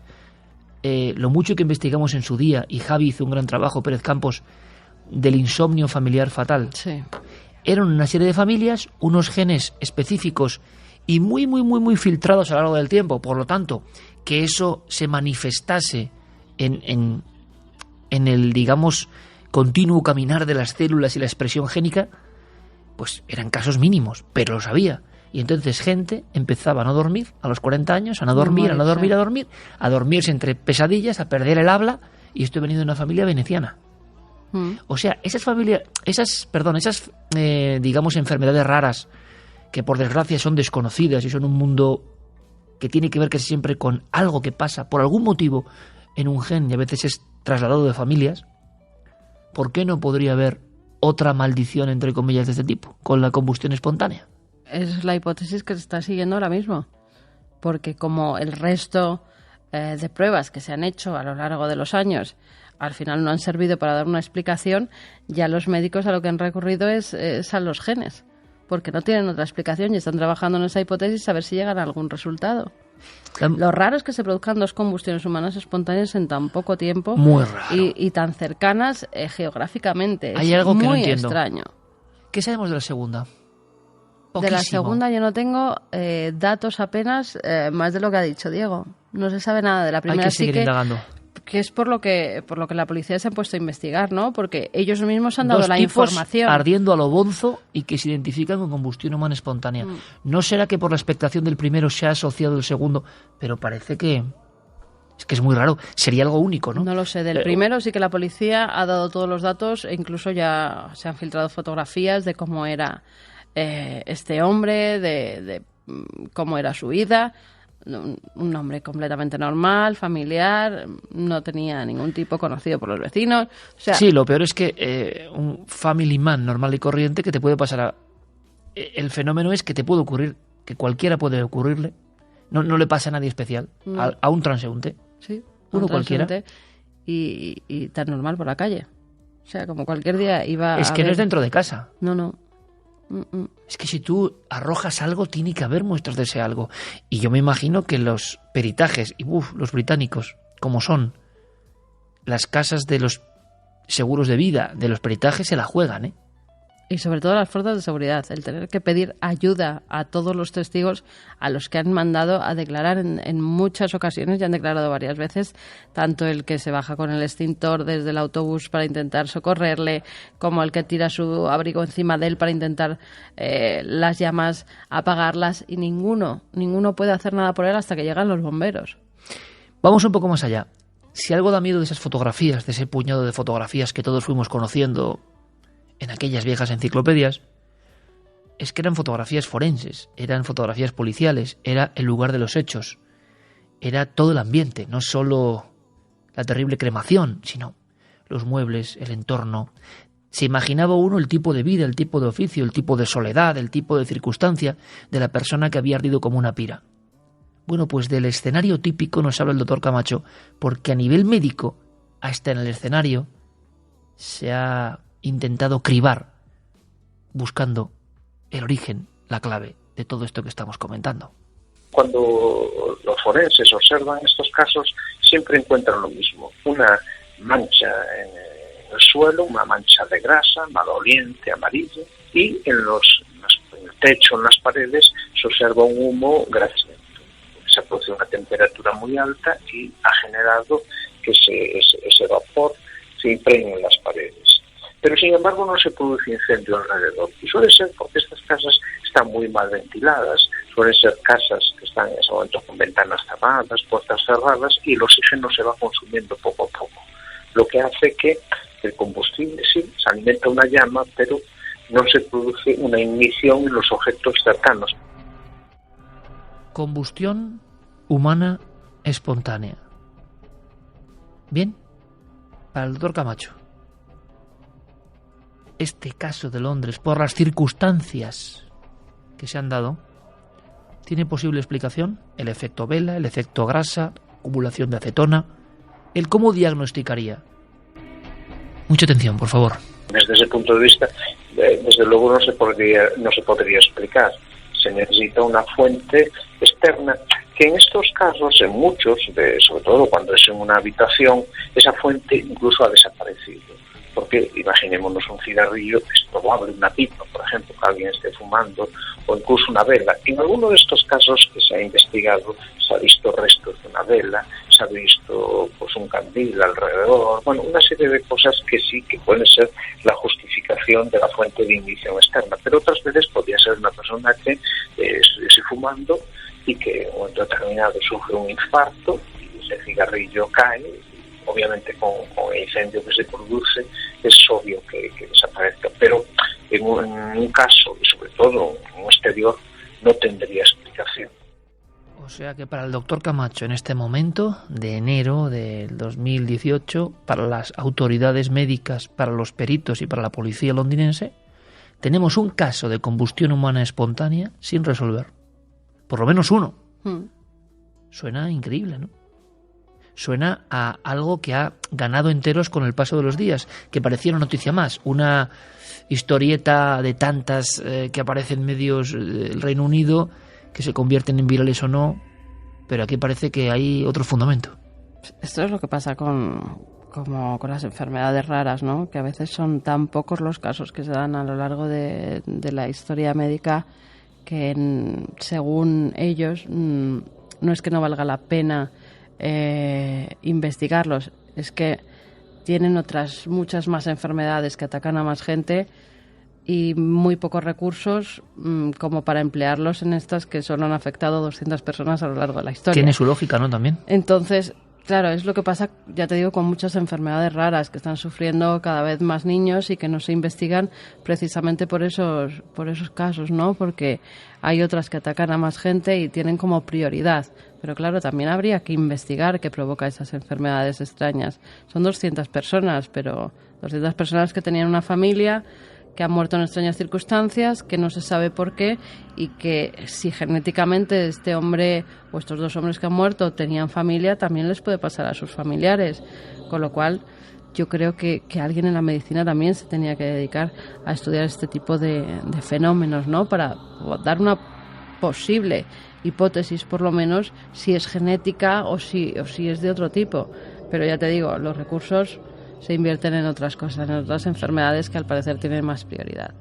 lo mucho que investigamos en su día, y Javi hizo un gran trabajo, Pérez Campos, del insomnio familiar fatal. Sí. Eran una serie de familias, unos genes específicos y muy, muy, muy, muy filtrados a lo largo del tiempo. Por lo tanto, que eso se manifestase en el, digamos, continuo caminar de las células y la expresión génica, pues eran casos mínimos, pero lo sabía. Y entonces gente empezaba a no dormir a los 40 años, a no dormir, a dormirse entre pesadillas, a perder el habla, y estoy venido de una familia veneciana. O sea, esas digamos, enfermedades raras, que por desgracia son desconocidas y son un mundo que tiene que ver casi siempre con algo que pasa por algún motivo en un gen y a veces es trasladado de familias, ¿por qué no podría haber otra maldición, entre comillas, de este tipo, con la combustión espontánea? Es la hipótesis que se está siguiendo ahora mismo, porque como el resto de pruebas que se han hecho a lo largo de los años al final no han servido para dar una explicación, ya los médicos a lo que han recurrido es a los genes, porque no tienen otra explicación y están trabajando en esa hipótesis a ver si llegan a algún resultado. Lo raro es que se produzcan 2 combustiones humanas espontáneas en tan poco tiempo. Muy raro. Y tan cercanas geográficamente. Hay es algo que muy no entiendo. extraño. ¿Qué sabemos de la segunda? De la Poquísimo. segunda yo no tengo datos apenas, más de lo que ha dicho Diego. No se sabe nada de la primera. Hay que seguir indagando. Que es por lo que la policía se ha puesto a investigar, ¿no? Porque ellos mismos han dado 2 la tipos información. ardiendo a lo bonzo y que se identifican con combustión humana espontánea. ¿No será que por la expectación del primero se ha asociado el segundo? Pero parece que... Es que es muy raro. Sería algo único, ¿no? No lo sé. Del primero sí que la policía ha dado todos los datos e incluso ya se han filtrado fotografías de cómo era este hombre, de cómo era su vida. Un hombre completamente normal, familiar, no tenía ningún tipo conocido por los vecinos. O sea, Sí, lo peor es que un family man normal y corriente que te puede pasar el fenómeno es que te puede ocurrir, que cualquiera puede ocurrirle, no le pasa a nadie especial, No. a un transeúnte, sí, uno un cualquiera. transeúnte y tan normal por la calle. O sea, como cualquier día iba Es a que no ver- es dentro de casa. No. Es que si tú arrojas algo, tiene que haber muestras de ese algo. Y yo me imagino que los peritajes, y los británicos, como son las casas de los seguros de vida, de los peritajes, se la juegan, ¿eh? Y sobre todo las fuerzas de seguridad, el tener que pedir ayuda a todos los testigos a los que han mandado a declarar en muchas ocasiones, ya han declarado varias veces, tanto el que se baja con el extintor desde el autobús para intentar socorrerle, como el que tira su abrigo encima de él para intentar las llamas apagarlas, y ninguno puede hacer nada por él hasta que llegan los bomberos. Vamos un poco más allá. Si algo da miedo de esas fotografías, de ese puñado de fotografías que todos fuimos conociendo en aquellas viejas enciclopedias, es que eran fotografías forenses, eran fotografías policiales, era el lugar de los hechos, era todo el ambiente, no solo la terrible cremación, sino los muebles, el entorno. Se imaginaba uno el tipo de vida, el tipo de oficio, el tipo de soledad, el tipo de circunstancia de la persona que había ardido como una pira. Bueno, pues del escenario típico nos habla el doctor Camacho, porque a nivel médico, hasta en el escenario, se ha intentado cribar, buscando el origen, la clave de todo esto que estamos comentando. Cuando los forenses observan estos casos, siempre encuentran lo mismo: una mancha en el suelo, una mancha de grasa, maloliente, amarilla, y en el techo, en las paredes, se observa un humo grasiento. Se produce una temperatura muy alta y ha generado que ese vapor se impregne en las paredes. Pero sin embargo no se produce incendio alrededor, y suele ser porque estas casas están muy mal ventiladas, suelen ser casas que están en ese momento con ventanas cerradas, puertas cerradas, y el oxígeno se va consumiendo poco a poco, lo que hace que el combustible sí se alimenta una llama, pero no se produce una ignición en los objetos cercanos. Combustión humana espontánea. Bien, para el doctor Camacho, este caso de Londres, por las circunstancias que se han dado, ¿tiene posible explicación? El efecto vela, el efecto grasa, acumulación de acetona. ¿El cómo diagnosticaría? Mucha atención, por favor. Desde ese punto de vista, desde luego no se podría explicar. Se necesita una fuente externa, que en estos casos, en muchos, sobre todo cuando es en una habitación, esa fuente incluso ha desaparecido. Porque imaginémonos un cigarrillo, es probable una pipa, por ejemplo, que alguien esté fumando, o incluso una vela. En alguno de estos casos que se ha investigado, se ha visto restos de una vela, se ha visto pues un candil alrededor, bueno, una serie de cosas que sí que pueden ser la justificación de la fuente de ignición externa, pero otras veces podría ser una persona que estuviese fumando y que en un momento determinado sufre un infarto y ese cigarrillo cae. Obviamente con el incendio que se produce es obvio que desaparezca, pero en un caso, y sobre todo en un exterior, no tendría explicación. O sea que para el doctor Camacho, en este momento de enero del 2018, para las autoridades médicas, para los peritos y para la policía londinense, tenemos un caso de combustión humana espontánea sin resolver. Por lo menos uno. Suena increíble, ¿no? suena a algo que ha ganado enteros con el paso de los días, que parecía una noticia más, una historieta de tantas que aparecen en medios del Reino Unido, que se convierten en virales o no, pero aquí parece que hay otro fundamento. Esto es lo que pasa como con las enfermedades raras, ¿no? Que a veces son tan pocos los casos que se dan a lo largo de la historia médica que según ellos no es que no valga la pena investigarlos, es que tienen otras muchas más enfermedades que atacan a más gente y muy pocos recursos como para emplearlos en estas que solo han afectado a 200 personas a lo largo de la historia. Tiene su lógica, ¿no? También. Entonces, claro, es lo que pasa, ya te digo, con muchas enfermedades raras que están sufriendo cada vez más niños y que no se investigan precisamente por esos casos, ¿no? Porque hay otras que atacan a más gente y tienen como prioridad. Pero claro, también habría que investigar qué provoca esas enfermedades extrañas. Son 200 personas, pero 200 personas que tenían una familia, que han muerto en extrañas circunstancias, que no se sabe por qué, y que si genéticamente este hombre o estos dos hombres que han muerto tenían familia, también les puede pasar a sus familiares. Con lo cual, yo creo que alguien en la medicina también se tenía que dedicar a estudiar este tipo de fenómenos, ¿no? Para dar una posible hipótesis, por lo menos, si es genética o si es de otro tipo. Pero ya te digo, los recursos se invierten en otras cosas, en otras enfermedades que al parecer tienen más prioridad.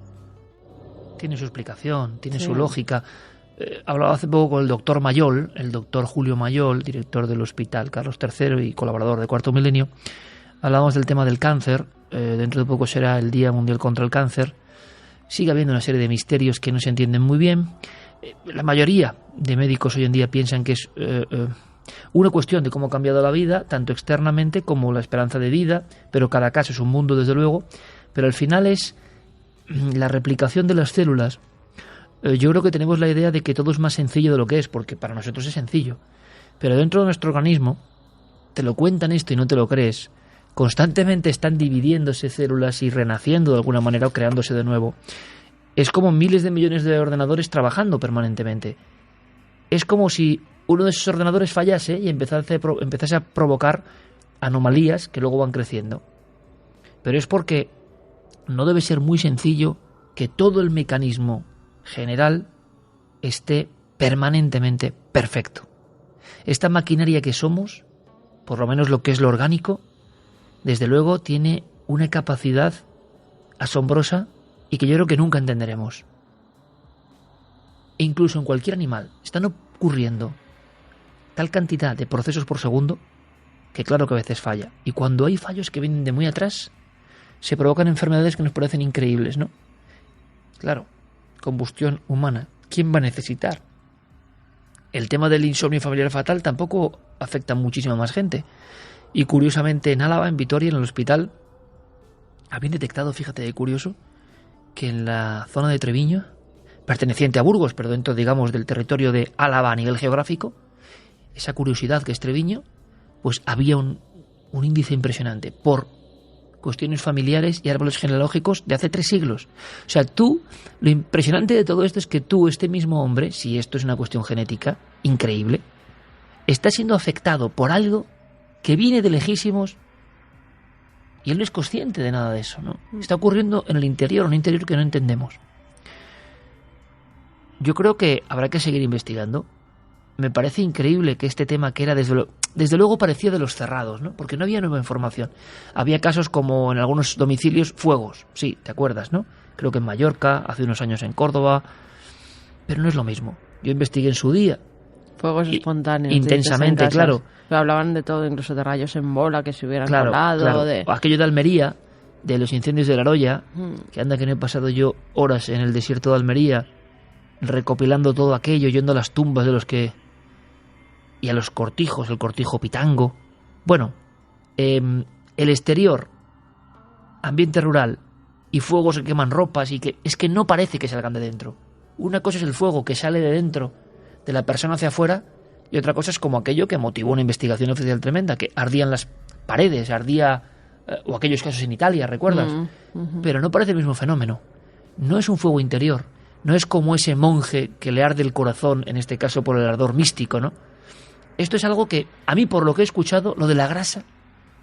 Tiene su explicación, tiene su lógica. Hablaba hace poco con el doctor Mayol, el doctor Julio Mayol, director del Hospital Carlos III y colaborador de Cuarto Milenio. Hablábamos del tema del cáncer. Dentro de poco será el Día Mundial contra el Cáncer. Sigue habiendo una serie de misterios que no se entienden muy bien. La mayoría de médicos hoy en día piensan que es una cuestión de cómo ha cambiado la vida, tanto externamente como la esperanza de vida, pero cada caso es un mundo, desde luego. Pero al final es la replicación de las células. Yo creo que tenemos la idea de que todo es más sencillo de lo que es, porque para nosotros es sencillo. Pero dentro de nuestro organismo, te lo cuentan esto y no te lo crees, constantemente están dividiéndose células y renaciendo de alguna manera o creándose de nuevo. Es como miles de millones de ordenadores trabajando permanentemente. Es como si uno de esos ordenadores fallase y empezase a provocar anomalías que luego van creciendo. Pero es porque no debe ser muy sencillo que todo el mecanismo general esté permanentemente perfecto. Esta maquinaria que somos, por lo menos lo que es lo orgánico, desde luego tiene una capacidad asombrosa y que yo creo que nunca entenderemos. E incluso en cualquier animal están ocurriendo tal cantidad de procesos por segundo que claro que a veces falla. Y cuando hay fallos que vienen de muy atrás, se provocan enfermedades que nos parecen increíbles, ¿no? Claro, combustión humana. ¿Quién va a necesitar? El tema del insomnio familiar fatal tampoco afecta a muchísima más gente. Y curiosamente en Álava, en Vitoria, en el hospital, habían detectado, fíjate de curioso, que en la zona de Treviño, perteneciente a Burgos, pero dentro, digamos, del territorio de Álava a nivel geográfico, esa curiosidad que es Treviño, pues había un índice impresionante por cuestiones familiares y árboles genealógicos de hace 3 siglos. O sea, lo impresionante de todo esto es que este mismo hombre, si esto es una cuestión genética increíble, está siendo afectado por algo que viene de lejísimos y él no es consciente de nada de eso, ¿no? Está ocurriendo en el interior, un interior que no entendemos. Yo creo que habrá que seguir investigando. Me parece increíble que este tema, que era desde luego parecía de los cerrados, ¿no? Porque no había nueva información. Había casos como en algunos domicilios, fuegos, sí, ¿te acuerdas, no? Creo que en Mallorca, hace unos años en Córdoba, pero no es lo mismo. Yo investigué en su día. Fuegos espontáneos. Intensamente, claro. Pero hablaban de todo, incluso de rayos en bola que se hubieran colado. Claro. De... O aquello de Almería, de los incendios de la Aroya, que anda que no he pasado yo horas en el desierto de Almería recopilando todo aquello, yendo a las tumbas de los que... y a los cortijos, el cortijo Pitango. Bueno, el exterior, ambiente rural y fuegos que queman ropas y que es que no parece que salgan de dentro. Una cosa es el fuego que sale de dentro de la persona hacia afuera y otra cosa es como aquello que motivó una investigación oficial tremenda, que ardían las paredes, o aquellos casos en Italia, ¿recuerdas? Pero no parece el mismo fenómeno. No es un fuego interior, no es como ese monje que le arde el corazón, en este caso por el ardor místico, ¿no? esto es algo que, a mí por lo que he escuchado, lo de la grasa,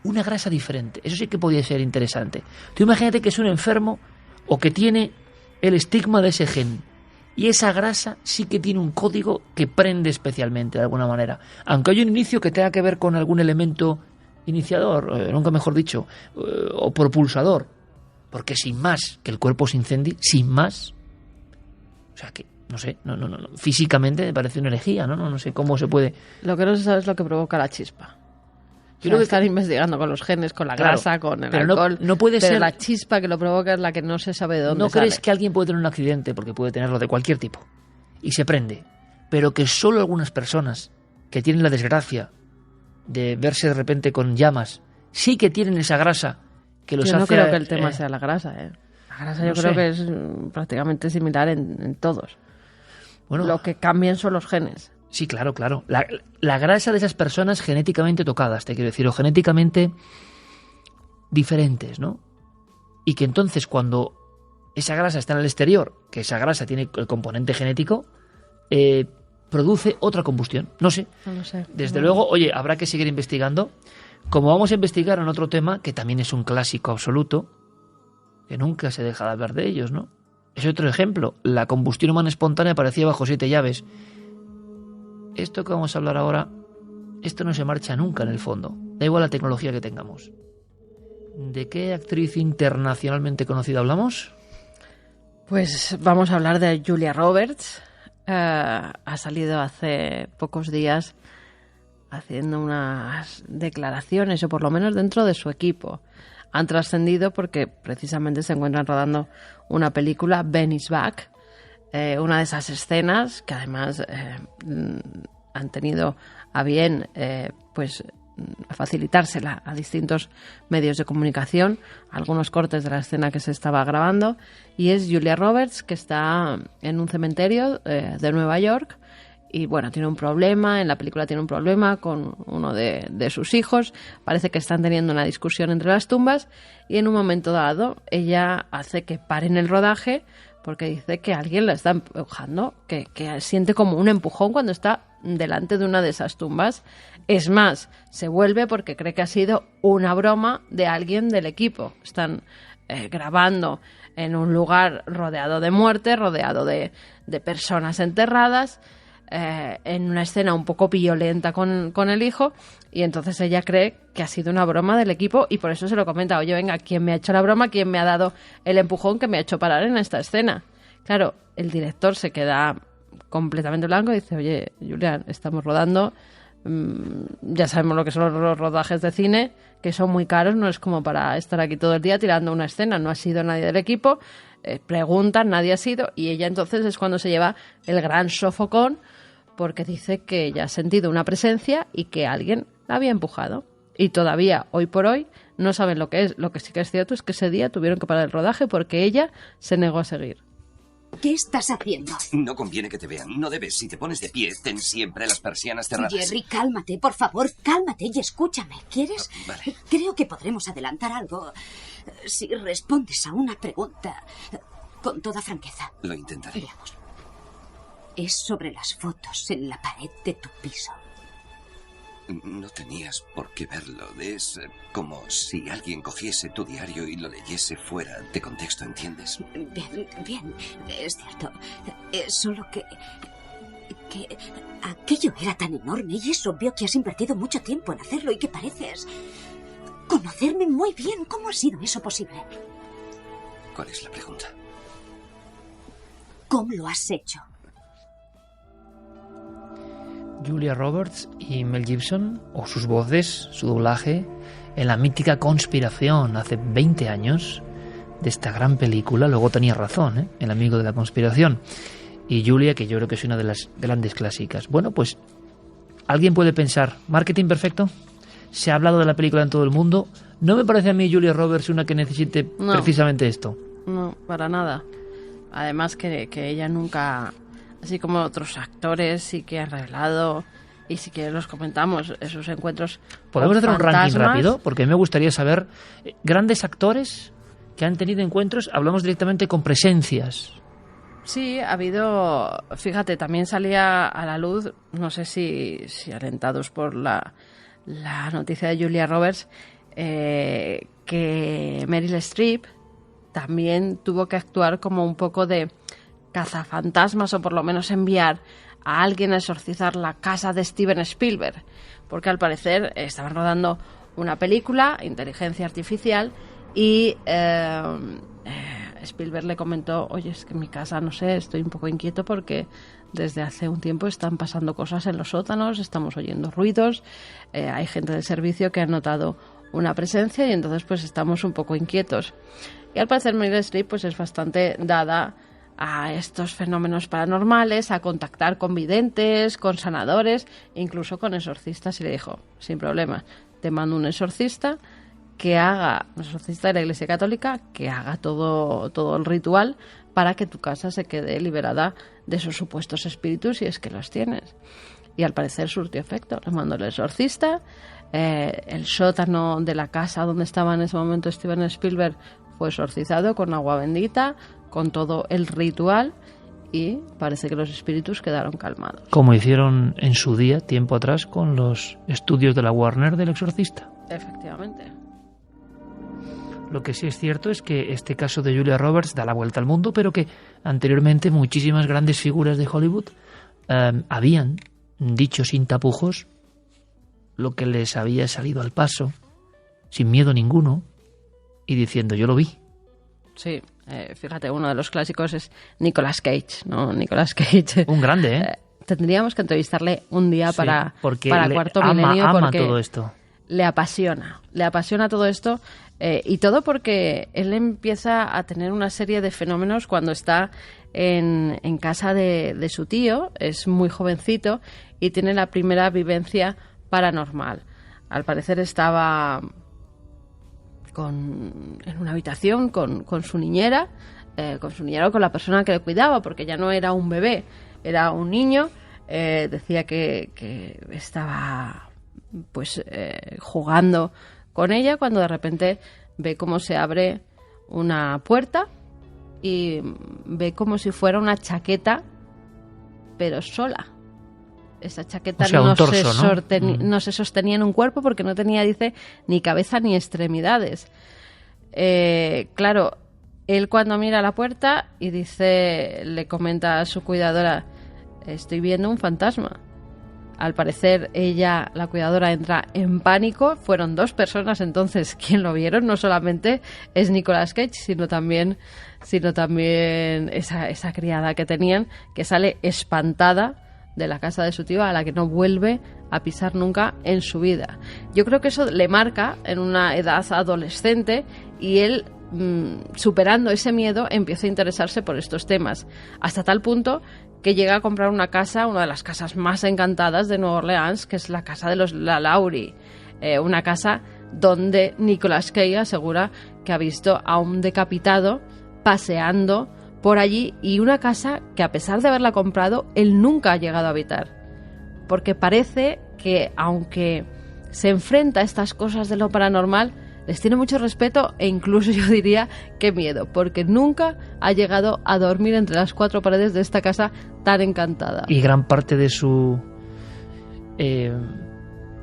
una grasa diferente, eso sí que podría ser interesante. Tú imagínate que es un enfermo o que tiene el estigma de ese gen, y esa grasa sí que tiene un código que prende especialmente de alguna manera. Aunque haya un inicio que tenga que ver con algún elemento iniciador, nunca mejor dicho, o propulsador. Porque sin más, que el cuerpo se incendie, sin más. O sea que, no sé, no. Físicamente me parece una herejía, ¿no? No sé cómo se puede... Lo que no se sabe es lo que provoca la chispa. Yo creo que están investigando con los genes, con la grasa, con el pero alcohol. No puede pero ser... la chispa que lo provoca es la que no se sabe de dónde ¿No sale? crees que alguien puede tener un accidente? Porque puede tenerlo de cualquier tipo. Y se prende. Pero que solo algunas personas que tienen la desgracia de verse de repente con llamas, sí que tienen esa grasa que los hace... Yo no creo que el tema sea la grasa, La grasa yo creo sé. que es prácticamente similar en todos. Bueno, Lo que cambian son los genes. sí, claro. La grasa de esas personas genéticamente tocadas, te quiero decir, o genéticamente diferentes, ¿no? Y que entonces cuando esa grasa está en el exterior, que esa grasa tiene el componente genético, produce otra combustión. No sé. No lo sé. Desde luego, oye, habrá que seguir investigando. Como vamos a investigar en otro tema, que también es un clásico absoluto, que nunca se deja de hablar de ellos, ¿no? Es otro ejemplo. La combustión humana espontánea aparecía bajo 7 llaves. Esto que vamos a hablar ahora, esto no se marcha nunca en el fondo. Da igual la tecnología que tengamos. ¿De qué actriz internacionalmente conocida hablamos? Pues vamos a hablar de Julia Roberts. Ha salido hace pocos días haciendo unas declaraciones, o por lo menos dentro de su equipo. Han trascendido porque precisamente se encuentran rodando una película, Ben is Back, una de esas escenas que además han tenido a bien pues facilitársela a distintos medios de comunicación, algunos cortes de la escena que se estaba grabando, y es Julia Roberts, que está en un cementerio de Nueva York. Y bueno, tiene un problema, en la película tiene un problema con uno de sus hijos, parece que están teniendo una discusión entre las tumbas, y en un momento dado ella hace que paren el rodaje porque dice que alguien la está empujando, que siente como un empujón cuando está delante de una de esas tumbas. Es más, se vuelve porque cree que ha sido una broma de alguien del equipo. Están grabando en un lugar rodeado de muerte, rodeado de personas enterradas, en una escena un poco violenta con el hijo, y entonces ella cree que ha sido una broma del equipo, y por eso se lo comenta: oye, venga, ¿quién me ha hecho la broma? ¿Quién me ha dado el empujón que me ha hecho parar en esta escena? Claro, el director se queda completamente blanco y dice: oye, Julián, estamos rodando, ya sabemos lo que son los rodajes de cine, que son muy caros, no es como para estar aquí todo el día tirando una escena, no ha sido nadie del equipo, preguntan, nadie ha sido, y ella entonces es cuando se lleva el gran sofocón, porque dice que ella ha sentido una presencia y que alguien la había empujado. Y todavía, hoy por hoy, no saben lo que es. Lo que sí que es cierto es que ese día tuvieron que parar el rodaje porque ella se negó a seguir. ¿Qué estás haciendo? No conviene que te vean. No debes. Si te pones de pie, ten siempre las persianas cerradas. Jerry, cálmate, por favor, cálmate y escúchame. ¿Quieres? Vale. Creo que podremos adelantar algo si respondes a una pregunta con toda franqueza. Lo intentaré. Veamos. Es sobre las fotos en la pared de tu piso. No tenías por qué verlo. Es como si alguien cogiese tu diario y lo leyese fuera de contexto, ¿entiendes? Bien, es cierto. Solo que aquello era tan enorme y es obvio que has invertido mucho tiempo en hacerlo y que pareces conocerme muy bien. ¿Cómo ha sido eso posible? ¿Cuál es la pregunta? ¿Cómo lo has hecho? Julia Roberts y Mel Gibson, o sus voces, su doblaje, en la mítica Conspiración hace 20 años de esta gran película. Luego tenía razón, el amigo de la conspiración. Y Julia, que yo creo que es una de las grandes clásicas. Bueno, pues alguien puede pensar, ¿marketing perfecto? Se ha hablado de la película en todo el mundo. No me parece a mí Julia Roberts una que necesite precisamente esto. No, para nada. Además que ella nunca... Así como otros actores sí que han revelado, y si quieres los comentamos, esos encuentros. ¿Podemos hacer un ranking fantasmas rápido? Porque me gustaría saber grandes actores que han tenido encuentros, hablamos directamente con presencias Sí, ha habido, fíjate, también salía a la luz, no sé si alentados por la noticia de Julia Roberts, que Meryl Streep también tuvo que actuar como un poco de cazafantasmas, o por lo menos enviar a alguien a exorcizar la casa de Steven Spielberg, porque al parecer estaban rodando una película, Inteligencia Artificial, y Spielberg le comentó: oye, es que en mi casa, no sé, estoy un poco inquieto porque desde hace un tiempo están pasando cosas en los sótanos, estamos oyendo ruidos, hay gente del servicio que ha notado una presencia y entonces pues estamos un poco inquietos. Y al parecer Meryl Streep pues es bastante dada a estos fenómenos paranormales, a contactar con videntes, con sanadores, incluso con exorcistas, y le dijo: sin problema, te mando un exorcista un exorcista de la Iglesia Católica, que haga todo el ritual para que tu casa se quede liberada de esos supuestos espíritus, si es que los tienes. Y al parecer surtió efecto. Le mandó el exorcista, el sótano de la casa donde estaba en ese momento Steven Spielberg fue exorcizado con agua bendita, con todo el ritual, y parece que los espíritus quedaron calmados. Como hicieron en su día, tiempo atrás, con los estudios de la Warner del exorcista. Efectivamente. Lo que sí es cierto es que este caso de Julia Roberts da la vuelta al mundo, pero que anteriormente muchísimas grandes figuras de Hollywood habían dicho sin tapujos lo que les había salido al paso, sin miedo ninguno, y diciendo: yo lo vi. Sí, fíjate, uno de los clásicos es Nicolas Cage, ¿no? Nicolas Cage. Un grande, ¿eh? Tendríamos que entrevistarle un día sí, para Cuarto ama, Milenio, porque todo esto. Le apasiona todo esto, y todo porque él empieza a tener una serie de fenómenos cuando está en casa de su tío. Es muy jovencito y tiene la primera vivencia paranormal. Al parecer estaba en una habitación con su niñera, o con la persona que le cuidaba, porque ya no era un bebé, era un niño. Decía que estaba pues jugando con ella, cuando de repente ve cómo se abre una puerta y ve como si fuera una chaqueta, pero sola. Esa chaqueta, o sea, un torso, no se sostenía en un cuerpo, porque no tenía, dice, ni cabeza ni extremidades. Claro, él cuando mira a la puerta y le comenta a su cuidadora: estoy viendo un fantasma. Al parecer ella, la cuidadora, entra en pánico. Fueron 2 personas entonces quien lo vieron. No solamente es Nicolas Cage, sino también esa criada que tenían, que sale espantada de la casa de su tío, a la que no vuelve a pisar nunca en su vida. Yo creo que eso le marca en una edad adolescente, y él, superando ese miedo, empieza a interesarse por estos temas, hasta tal punto que llega a comprar una casa, una de las casas más encantadas de Nueva Orleans, que es la casa de los Lalaurie, una casa donde Nicolas Cage asegura que ha visto a un decapitado paseando por allí, y una casa que, a pesar de haberla comprado, él nunca ha llegado a habitar, porque parece que, aunque se enfrenta a estas cosas de lo paranormal, les tiene mucho respeto, e incluso yo diría que miedo, porque nunca ha llegado a dormir entre las 4 paredes de esta casa tan encantada. Y gran parte de su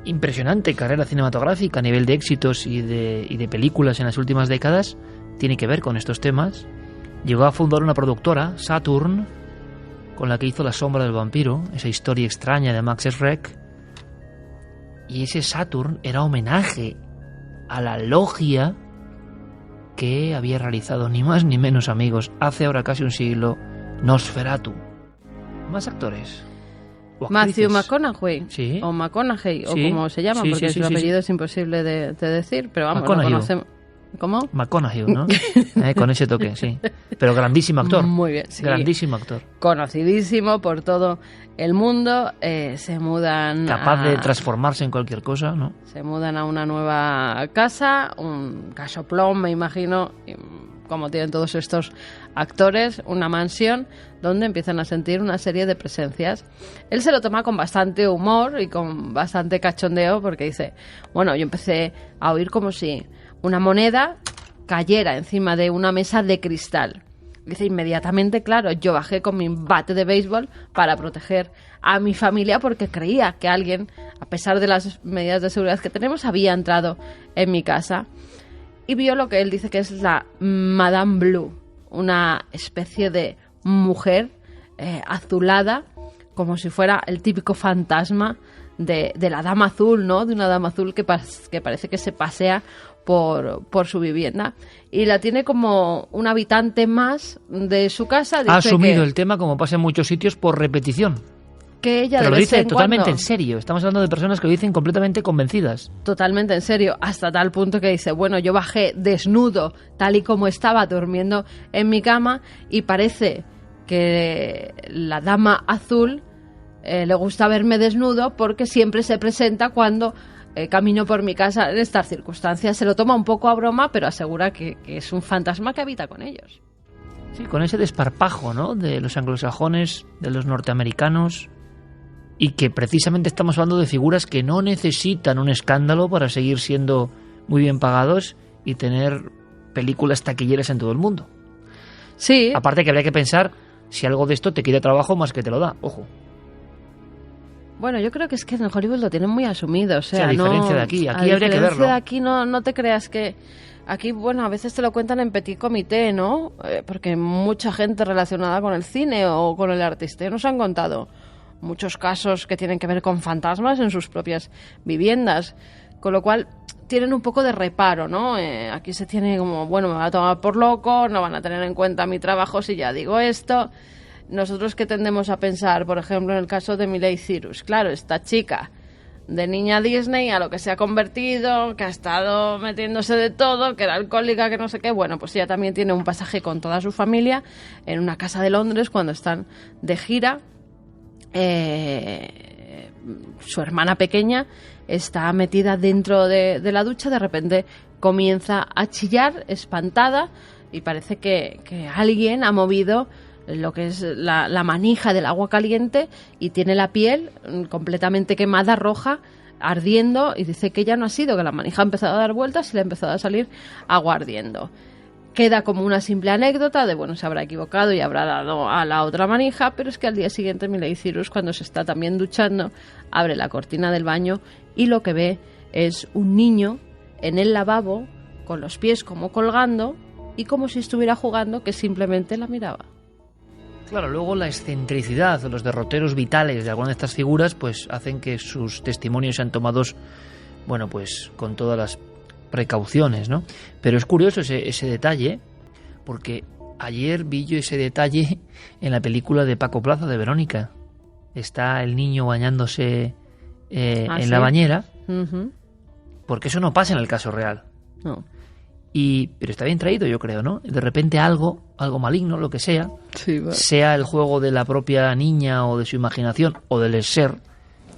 impresionante carrera cinematográfica a nivel de éxitos y de películas en las últimas décadas tiene que ver con estos temas. Llegó a fundar una productora, Saturn, con la que hizo La sombra del vampiro, esa historia extraña de Max Schreck. Y ese Saturn era homenaje a la logia que había realizado ni más ni menos, amigos, hace ahora casi un siglo, Nosferatu. Más actores. Matthew McConaughey, sí. O McConaughey, sí. O como se llama, sí, porque su apellido es imposible de decir, pero vamos, lo conocemos. ¿Cómo? McConaughey, ¿no? Con ese toque, sí. Pero grandísimo actor. Muy bien, sí. Grandísimo actor. Conocidísimo por todo el mundo. Se mudan... Capaz de transformarse en cualquier cosa, ¿no? Se mudan a una nueva casa, un casoplón, me imagino, como tienen todos estos actores, una mansión donde empiezan a sentir una serie de presencias. Él se lo toma con bastante humor y con bastante cachondeo, porque dice: bueno, yo empecé a oír como si una moneda cayera encima de una mesa de cristal. Dice, inmediatamente, claro, yo bajé con mi bate de béisbol para proteger a mi familia porque creía que alguien, a pesar de las medidas de seguridad que tenemos, había entrado en mi casa. Y vio lo que él dice que es la Madame Blue, una especie de mujer azulada, como si fuera el típico fantasma de la Dama Azul, ¿no? De una Dama Azul que parece que se pasea por su vivienda, y la tiene como un habitante más de su casa. Ha asumido el tema, como pasa en muchos sitios, por repetición. Que ella pero lo dice totalmente en serio. serio. Estamos hablando de personas que lo dicen completamente convencidas. Totalmente en serio, hasta tal punto que dice, bueno, yo bajé desnudo, tal y como estaba durmiendo en mi cama, y parece que la Dama Azul le gusta verme desnudo porque siempre se presenta cuando camino por mi casa en estas circunstancias. Se lo toma un poco a broma, pero asegura que es un fantasma que habita con ellos. Sí, con ese desparpajo, ¿no?, de los anglosajones, de los norteamericanos, y que precisamente estamos hablando de figuras que no necesitan un escándalo para seguir siendo muy bien pagados y tener películas taquilleras en todo el mundo. Sí. Aparte que habría que pensar si algo de esto te quita trabajo más que te lo da, ojo. Bueno, yo creo que es que en Hollywood lo tienen muy asumido, o sea, a diferencia de aquí habría que verlo. De aquí no te creas que aquí, bueno, a veces te lo cuentan en petit comité, ¿no? Porque mucha gente relacionada con el cine o con el artista nos han contado muchos casos que tienen que ver con fantasmas en sus propias viviendas, con lo cual tienen un poco de reparo, ¿no? Aquí se tiene como, bueno, me van a tomar por loco, no van a tener en cuenta mi trabajo si ya digo esto. Nosotros que tendemos a pensar, por ejemplo, en el caso de Miley Cyrus, claro, esta chica de niña Disney a lo que se ha convertido, que ha estado metiéndose de todo, que era alcohólica, que no sé qué, bueno, pues ella también tiene un pasaje con toda su familia en una casa de Londres cuando están de gira. Su hermana pequeña está metida dentro de la ducha, de repente comienza a chillar, espantada, y parece que alguien ha movido lo que es la manija del agua caliente y tiene la piel completamente quemada, roja, ardiendo, y dice que ya no ha sido, que la manija ha empezado a dar vueltas y le ha empezado a salir agua ardiendo. Queda como una simple anécdota de, bueno, se habrá equivocado y habrá dado a la otra manija, pero es que al día siguiente Miley Cyrus, cuando se está también duchando, abre la cortina del baño y lo que ve es un niño en el lavabo con los pies como colgando y como si estuviera jugando, que simplemente la miraba. Claro, luego la excentricidad o los derroteros vitales de alguna de estas figuras pues hacen que sus testimonios sean tomados, bueno, pues con todas las precauciones, ¿no? Pero es curioso ese detalle, porque ayer vi yo ese detalle en la película de Paco Plaza, de Verónica. Está el niño bañándose en la bañera, porque eso no pasa en el caso real. No. Pero está bien traído, yo creo, ¿no? De repente algo maligno, lo que sea, sí, bueno, sea el juego de la propia niña o de su imaginación o del ser,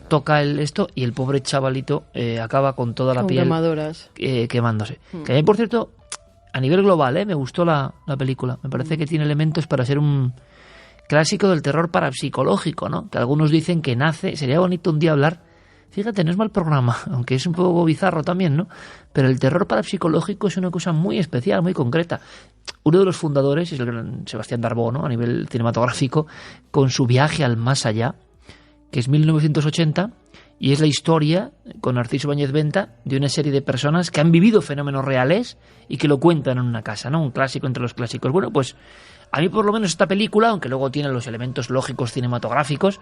toca esto y el pobre chavalito acaba con toda la piel quemándose. Que a mí, por cierto, a nivel global, me gustó la película. Me parece que tiene elementos para ser un clásico del terror parapsicológico, ¿no? Que algunos dicen que nace... Sería bonito un día hablar... Fíjate, no es mal programa, aunque es un poco bizarro también, ¿no? Pero el terror parapsicológico es una cosa muy especial, muy concreta. Uno de los fundadores es el gran Sebastián Darboux, ¿no? A nivel cinematográfico, con su Viaje al más allá, que es 1980, y es la historia, con Narciso Báñez Venta, de una serie de personas que han vivido fenómenos reales y que lo cuentan en una casa, ¿no? Un clásico entre los clásicos. Bueno, pues a mí por lo menos esta película, aunque luego tiene los elementos lógicos cinematográficos,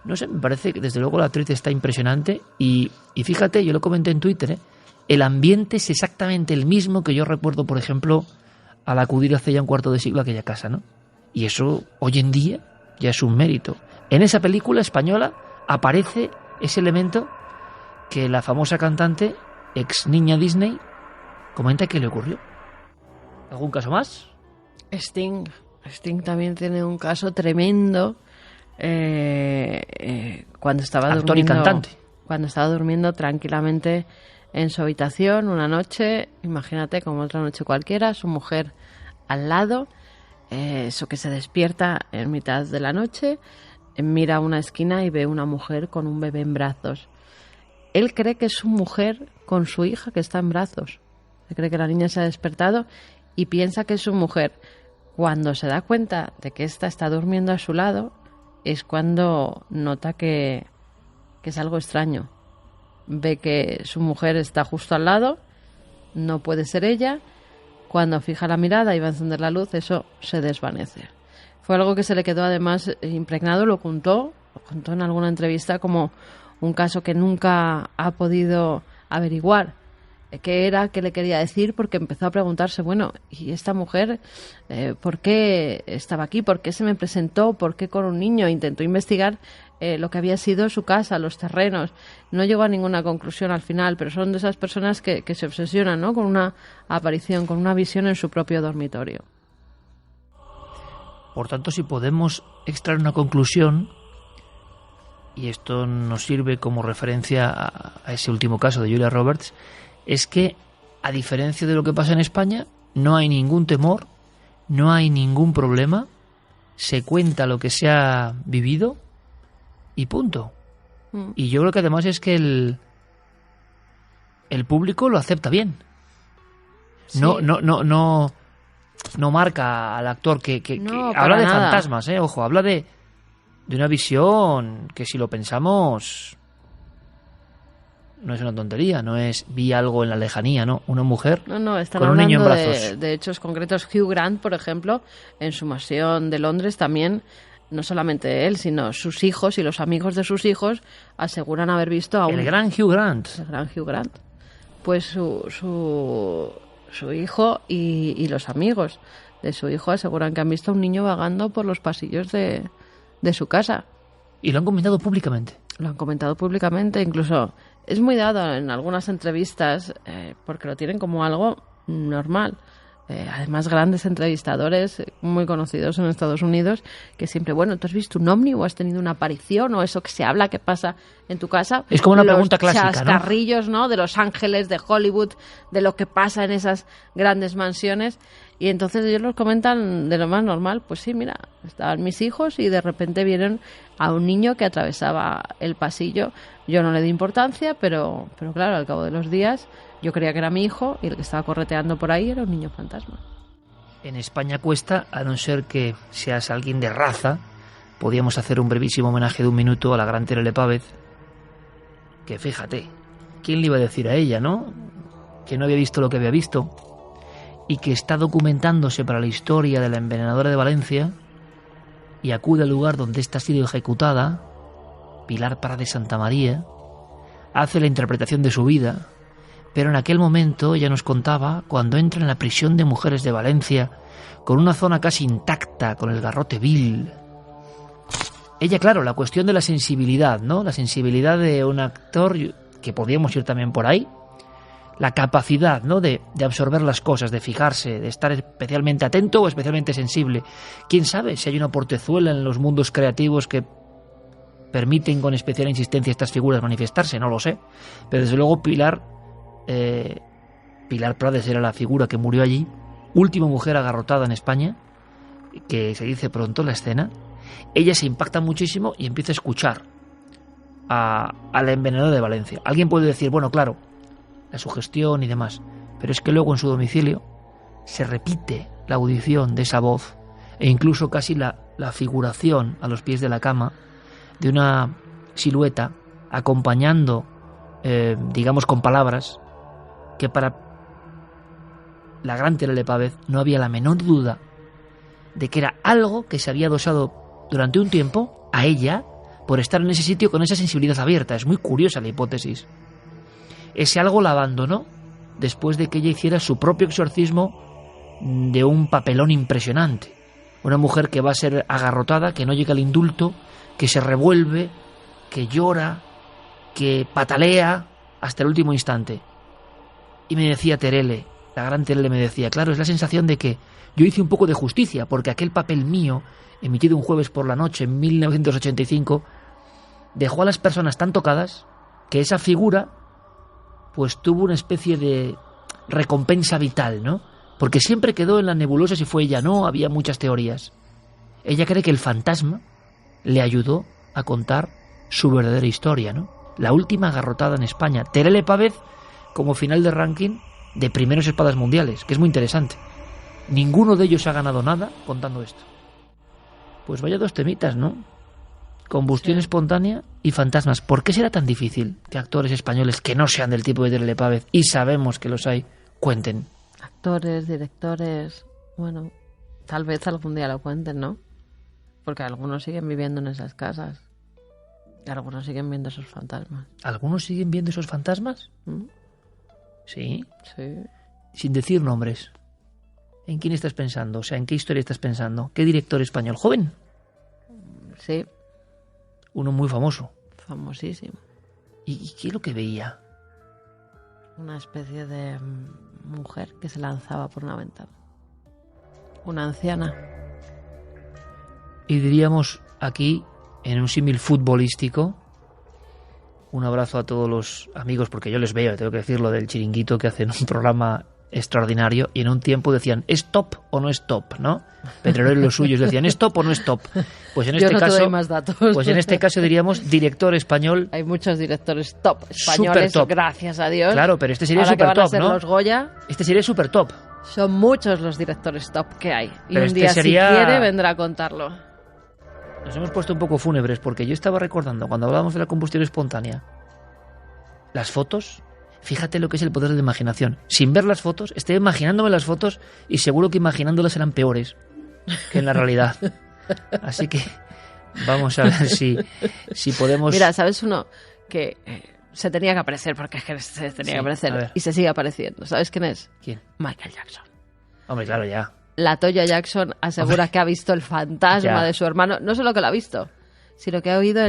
no sé, me parece que desde luego la actriz está impresionante y fíjate, yo lo comenté en Twitter, el ambiente es exactamente el mismo que yo recuerdo, por ejemplo, al acudir hace ya un cuarto de siglo a aquella casa, ¿no? Y eso hoy en día ya es un mérito. En esa película española aparece ese elemento que la famosa cantante, ex niña Disney, comenta que le ocurrió. ¿Algún caso más? Sting también tiene un caso tremendo. Cuando estaba actor y cantante. Cuando estaba durmiendo tranquilamente en su habitación una noche, imagínate, como otra noche cualquiera, su mujer al lado, eso que se despierta en mitad de la noche, mira a una esquina y ve una mujer con un bebé en brazos. Él cree que es su mujer con su hija que está en brazos. Él cree que la niña se ha despertado y piensa que es su mujer. Cuando se da cuenta de que ésta está durmiendo a su lado, es cuando nota que es algo extraño. Ve que su mujer está justo al lado, no puede ser ella. Cuando fija la mirada y va a encender la luz, eso se desvanece. Fue algo que se le quedó además impregnado, lo contó en alguna entrevista como un caso que nunca ha podido averiguar qué era, qué le quería decir, porque empezó a preguntarse, bueno, ¿y esta mujer por qué estaba aquí? ¿Por qué se me presentó? ¿Por qué con un niño? Intentó investigar lo que había sido su casa, los terrenos. No llegó a ninguna conclusión al final, pero son de esas personas que se obsesionan, ¿no?, con una aparición, con una visión en su propio dormitorio. Por tanto, si podemos extraer una conclusión, y esto nos sirve como referencia a ese último caso de Julia Roberts, es que, a diferencia de lo que pasa en España, no hay ningún temor, no hay ningún problema, se cuenta lo que se ha vivido y punto. Y yo creo que además es que el público lo acepta bien. Sí. No marca al actor que habla de nada. Fantasmas, ojo, habla de una visión que, si lo pensamos, no es una tontería, no es vi algo en la lejanía, no, una mujer están con un niño en brazos. De hechos concretos. Hugh Grant, por ejemplo, en su mansión de Londres también, no solamente él, sino sus hijos y los amigos de sus hijos aseguran haber visto a el gran Hugh Grant. El gran Hugh Grant. Pues su hijo y los amigos de su hijo aseguran que han visto a un niño vagando por los pasillos de su casa. Y lo han comentado públicamente. Lo han comentado públicamente, incluso es muy dado en algunas entrevistas porque lo tienen como algo normal. Además, grandes entrevistadores muy conocidos en Estados Unidos que siempre, bueno, ¿tú has visto un ovni o has tenido una aparición o eso que se habla que pasa en tu casa? Es como una pregunta clásica, los chascarrillos, ¿no? De Los Ángeles, de Hollywood, de lo que pasa en esas grandes mansiones. Y entonces ellos los comentan de lo más normal. Pues sí, mira, estaban mis hijos y de repente vieron a un niño que atravesaba el pasillo. Yo no le di importancia, pero claro, al cabo de los días yo creía que era mi hijo y el que estaba correteando por ahí era un niño fantasma. En España cuesta, a no ser que seas alguien de raza, podíamos hacer un brevísimo homenaje de un minuto a la gran Terele Pávez, que fíjate, ¿quién le iba a decir a ella, no? Que no había visto lo que había visto y que está documentándose para la historia de la envenenadora de Valencia y acude al lugar donde ésta ha sido ejecutada, Pilar Prat de Santa María, hace la interpretación de su vida. Pero en aquel momento, ella nos contaba, cuando entra en la prisión de mujeres de Valencia, con una zona casi intacta, con el garrote vil. Ella, claro, la cuestión de la sensibilidad, ¿no? La sensibilidad de un actor, que podíamos ir también por ahí, la capacidad, ¿no?, de absorber las cosas, de fijarse, de estar especialmente atento o especialmente sensible. ¿Quién sabe si hay una portezuela en los mundos creativos que permiten con especial insistencia a estas figuras manifestarse? No lo sé. Pero desde luego Pilar Prades era la figura que murió allí, última mujer agarrotada en España, que se dice pronto la escena. Ella se impacta muchísimo y empieza a escuchar a la envenenadora de Valencia. Alguien puede decir, bueno, claro, la sugestión y demás, pero es que luego en su domicilio se repite la audición de esa voz e incluso casi la figuración a los pies de la cama de una silueta acompañando, digamos, con palabras que para la gran Terele Pávez no había la menor duda de que era algo que se había adosado durante un tiempo a ella por estar en ese sitio con esa sensibilidad abierta. Es muy curiosa la hipótesis. Ese algo la abandonó después de que ella hiciera su propio exorcismo de un papelón impresionante. Una mujer que va a ser agarrotada, que no llega al indulto, que se revuelve, que llora, que patalea hasta el último instante. Y me decía Terele, la gran Terele me decía, claro, es la sensación de que yo hice un poco de justicia, porque aquel papel mío, emitido un jueves por la noche en 1985, dejó a las personas tan tocadas que esa figura pues tuvo una especie de recompensa vital, ¿no? Porque siempre quedó en la nebulosa si fue ella, no, había muchas teorías. Ella cree que el fantasma le ayudó a contar su verdadera historia, ¿no? La última agarrotada en España. Terele Pávez como final de ranking de primeros espadas mundiales, que es muy interesante. Ninguno de ellos ha ganado nada contando esto. Pues vaya dos temitas, ¿no? Combustión espontánea y fantasmas. ¿Por qué será tan difícil que actores españoles que no sean del tipo de Terele Pávez, y sabemos que los hay, cuenten? Actores, directores... Bueno, tal vez algún día lo cuenten, ¿no? Porque algunos siguen viviendo en esas casas. Y algunos siguen viendo esos fantasmas. ¿Algunos siguen viendo esos fantasmas? ¿Mm? Sí. Sí. Sin decir nombres. ¿En quién estás pensando? O sea, ¿en qué historia estás pensando? ¿Qué director español? ¿Joven? Sí. Uno muy famoso. Famosísimo. ¿Y qué es lo que veía? Una especie de mujer que se lanzaba por una ventana. Una anciana. Y diríamos aquí, en un símil futbolístico, un abrazo a todos los amigos, porque yo les veo, tengo que decirlo, del Chiringuito, que hacen un programa extraordinario, y en un tiempo decían, ¿es top o no es top? ¿No? Petrolero y los suyos decían, ¿es top o no es top? Pues en este caso, te doy más datos. Pues en este caso diríamos director español. Hay muchos directores top españoles, super top. Gracias a Dios. Claro, pero este sería ahora super que van a top, ser ¿no? Los Goya, este sería super top. son muchos los directores top que hay. Y Pero un este día, sería... si quiere, vendrá a contarlo. Nos hemos puesto un poco fúnebres, porque yo estaba recordando, cuando hablábamos de la combustión espontánea, las fotos, fíjate lo que es el poder de la imaginación. Sin ver las fotos, estoy imaginándome las fotos y seguro que imaginándolas eran peores que en la realidad. Así que vamos a ver si podemos... Mira, ¿sabes uno que se tenía que aparecer? Porque es que se tenía que a aparecer ver. y se sigue apareciendo. ¿Sabes quién es? ¿Quién? Michael Jackson. Hombre, claro, ya. La Toya Jackson asegura que ha visto el fantasma Ya. de su hermano. No solo que lo ha visto, sino que ha oído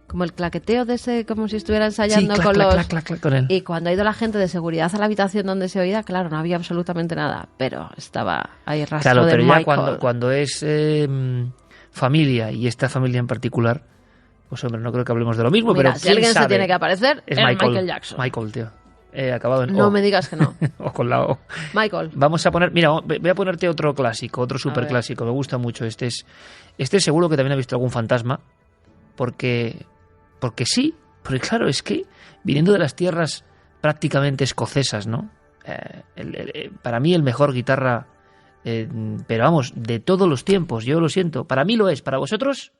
como el claqueteo de ese, como si estuviera ensayando Sí, con los... clac, con él. Y cuando ha ido la gente de seguridad a la habitación donde se oía, claro, no había absolutamente nada, pero estaba ahí rastro Claro, de pero ya Michael. cuando es familia, y esta familia en particular, pues hombre, no creo que hablemos de lo mismo, Mira, pero si ¿quién alguien se sabe? tiene que aparecer, Es es Michael Jackson. Michael, tío. Acabado en No O. me digas que no. O con la O. Michael. Vamos a poner, mira, voy a ponerte otro clásico, otro superclásico, me gusta mucho. Este seguro que también ha visto algún fantasma, porque sí, porque claro, es que viniendo de las tierras prácticamente escocesas, ¿no? Para mí el mejor guitarra, pero vamos, de todos los tiempos, yo lo siento, para mí lo es, para vosotros...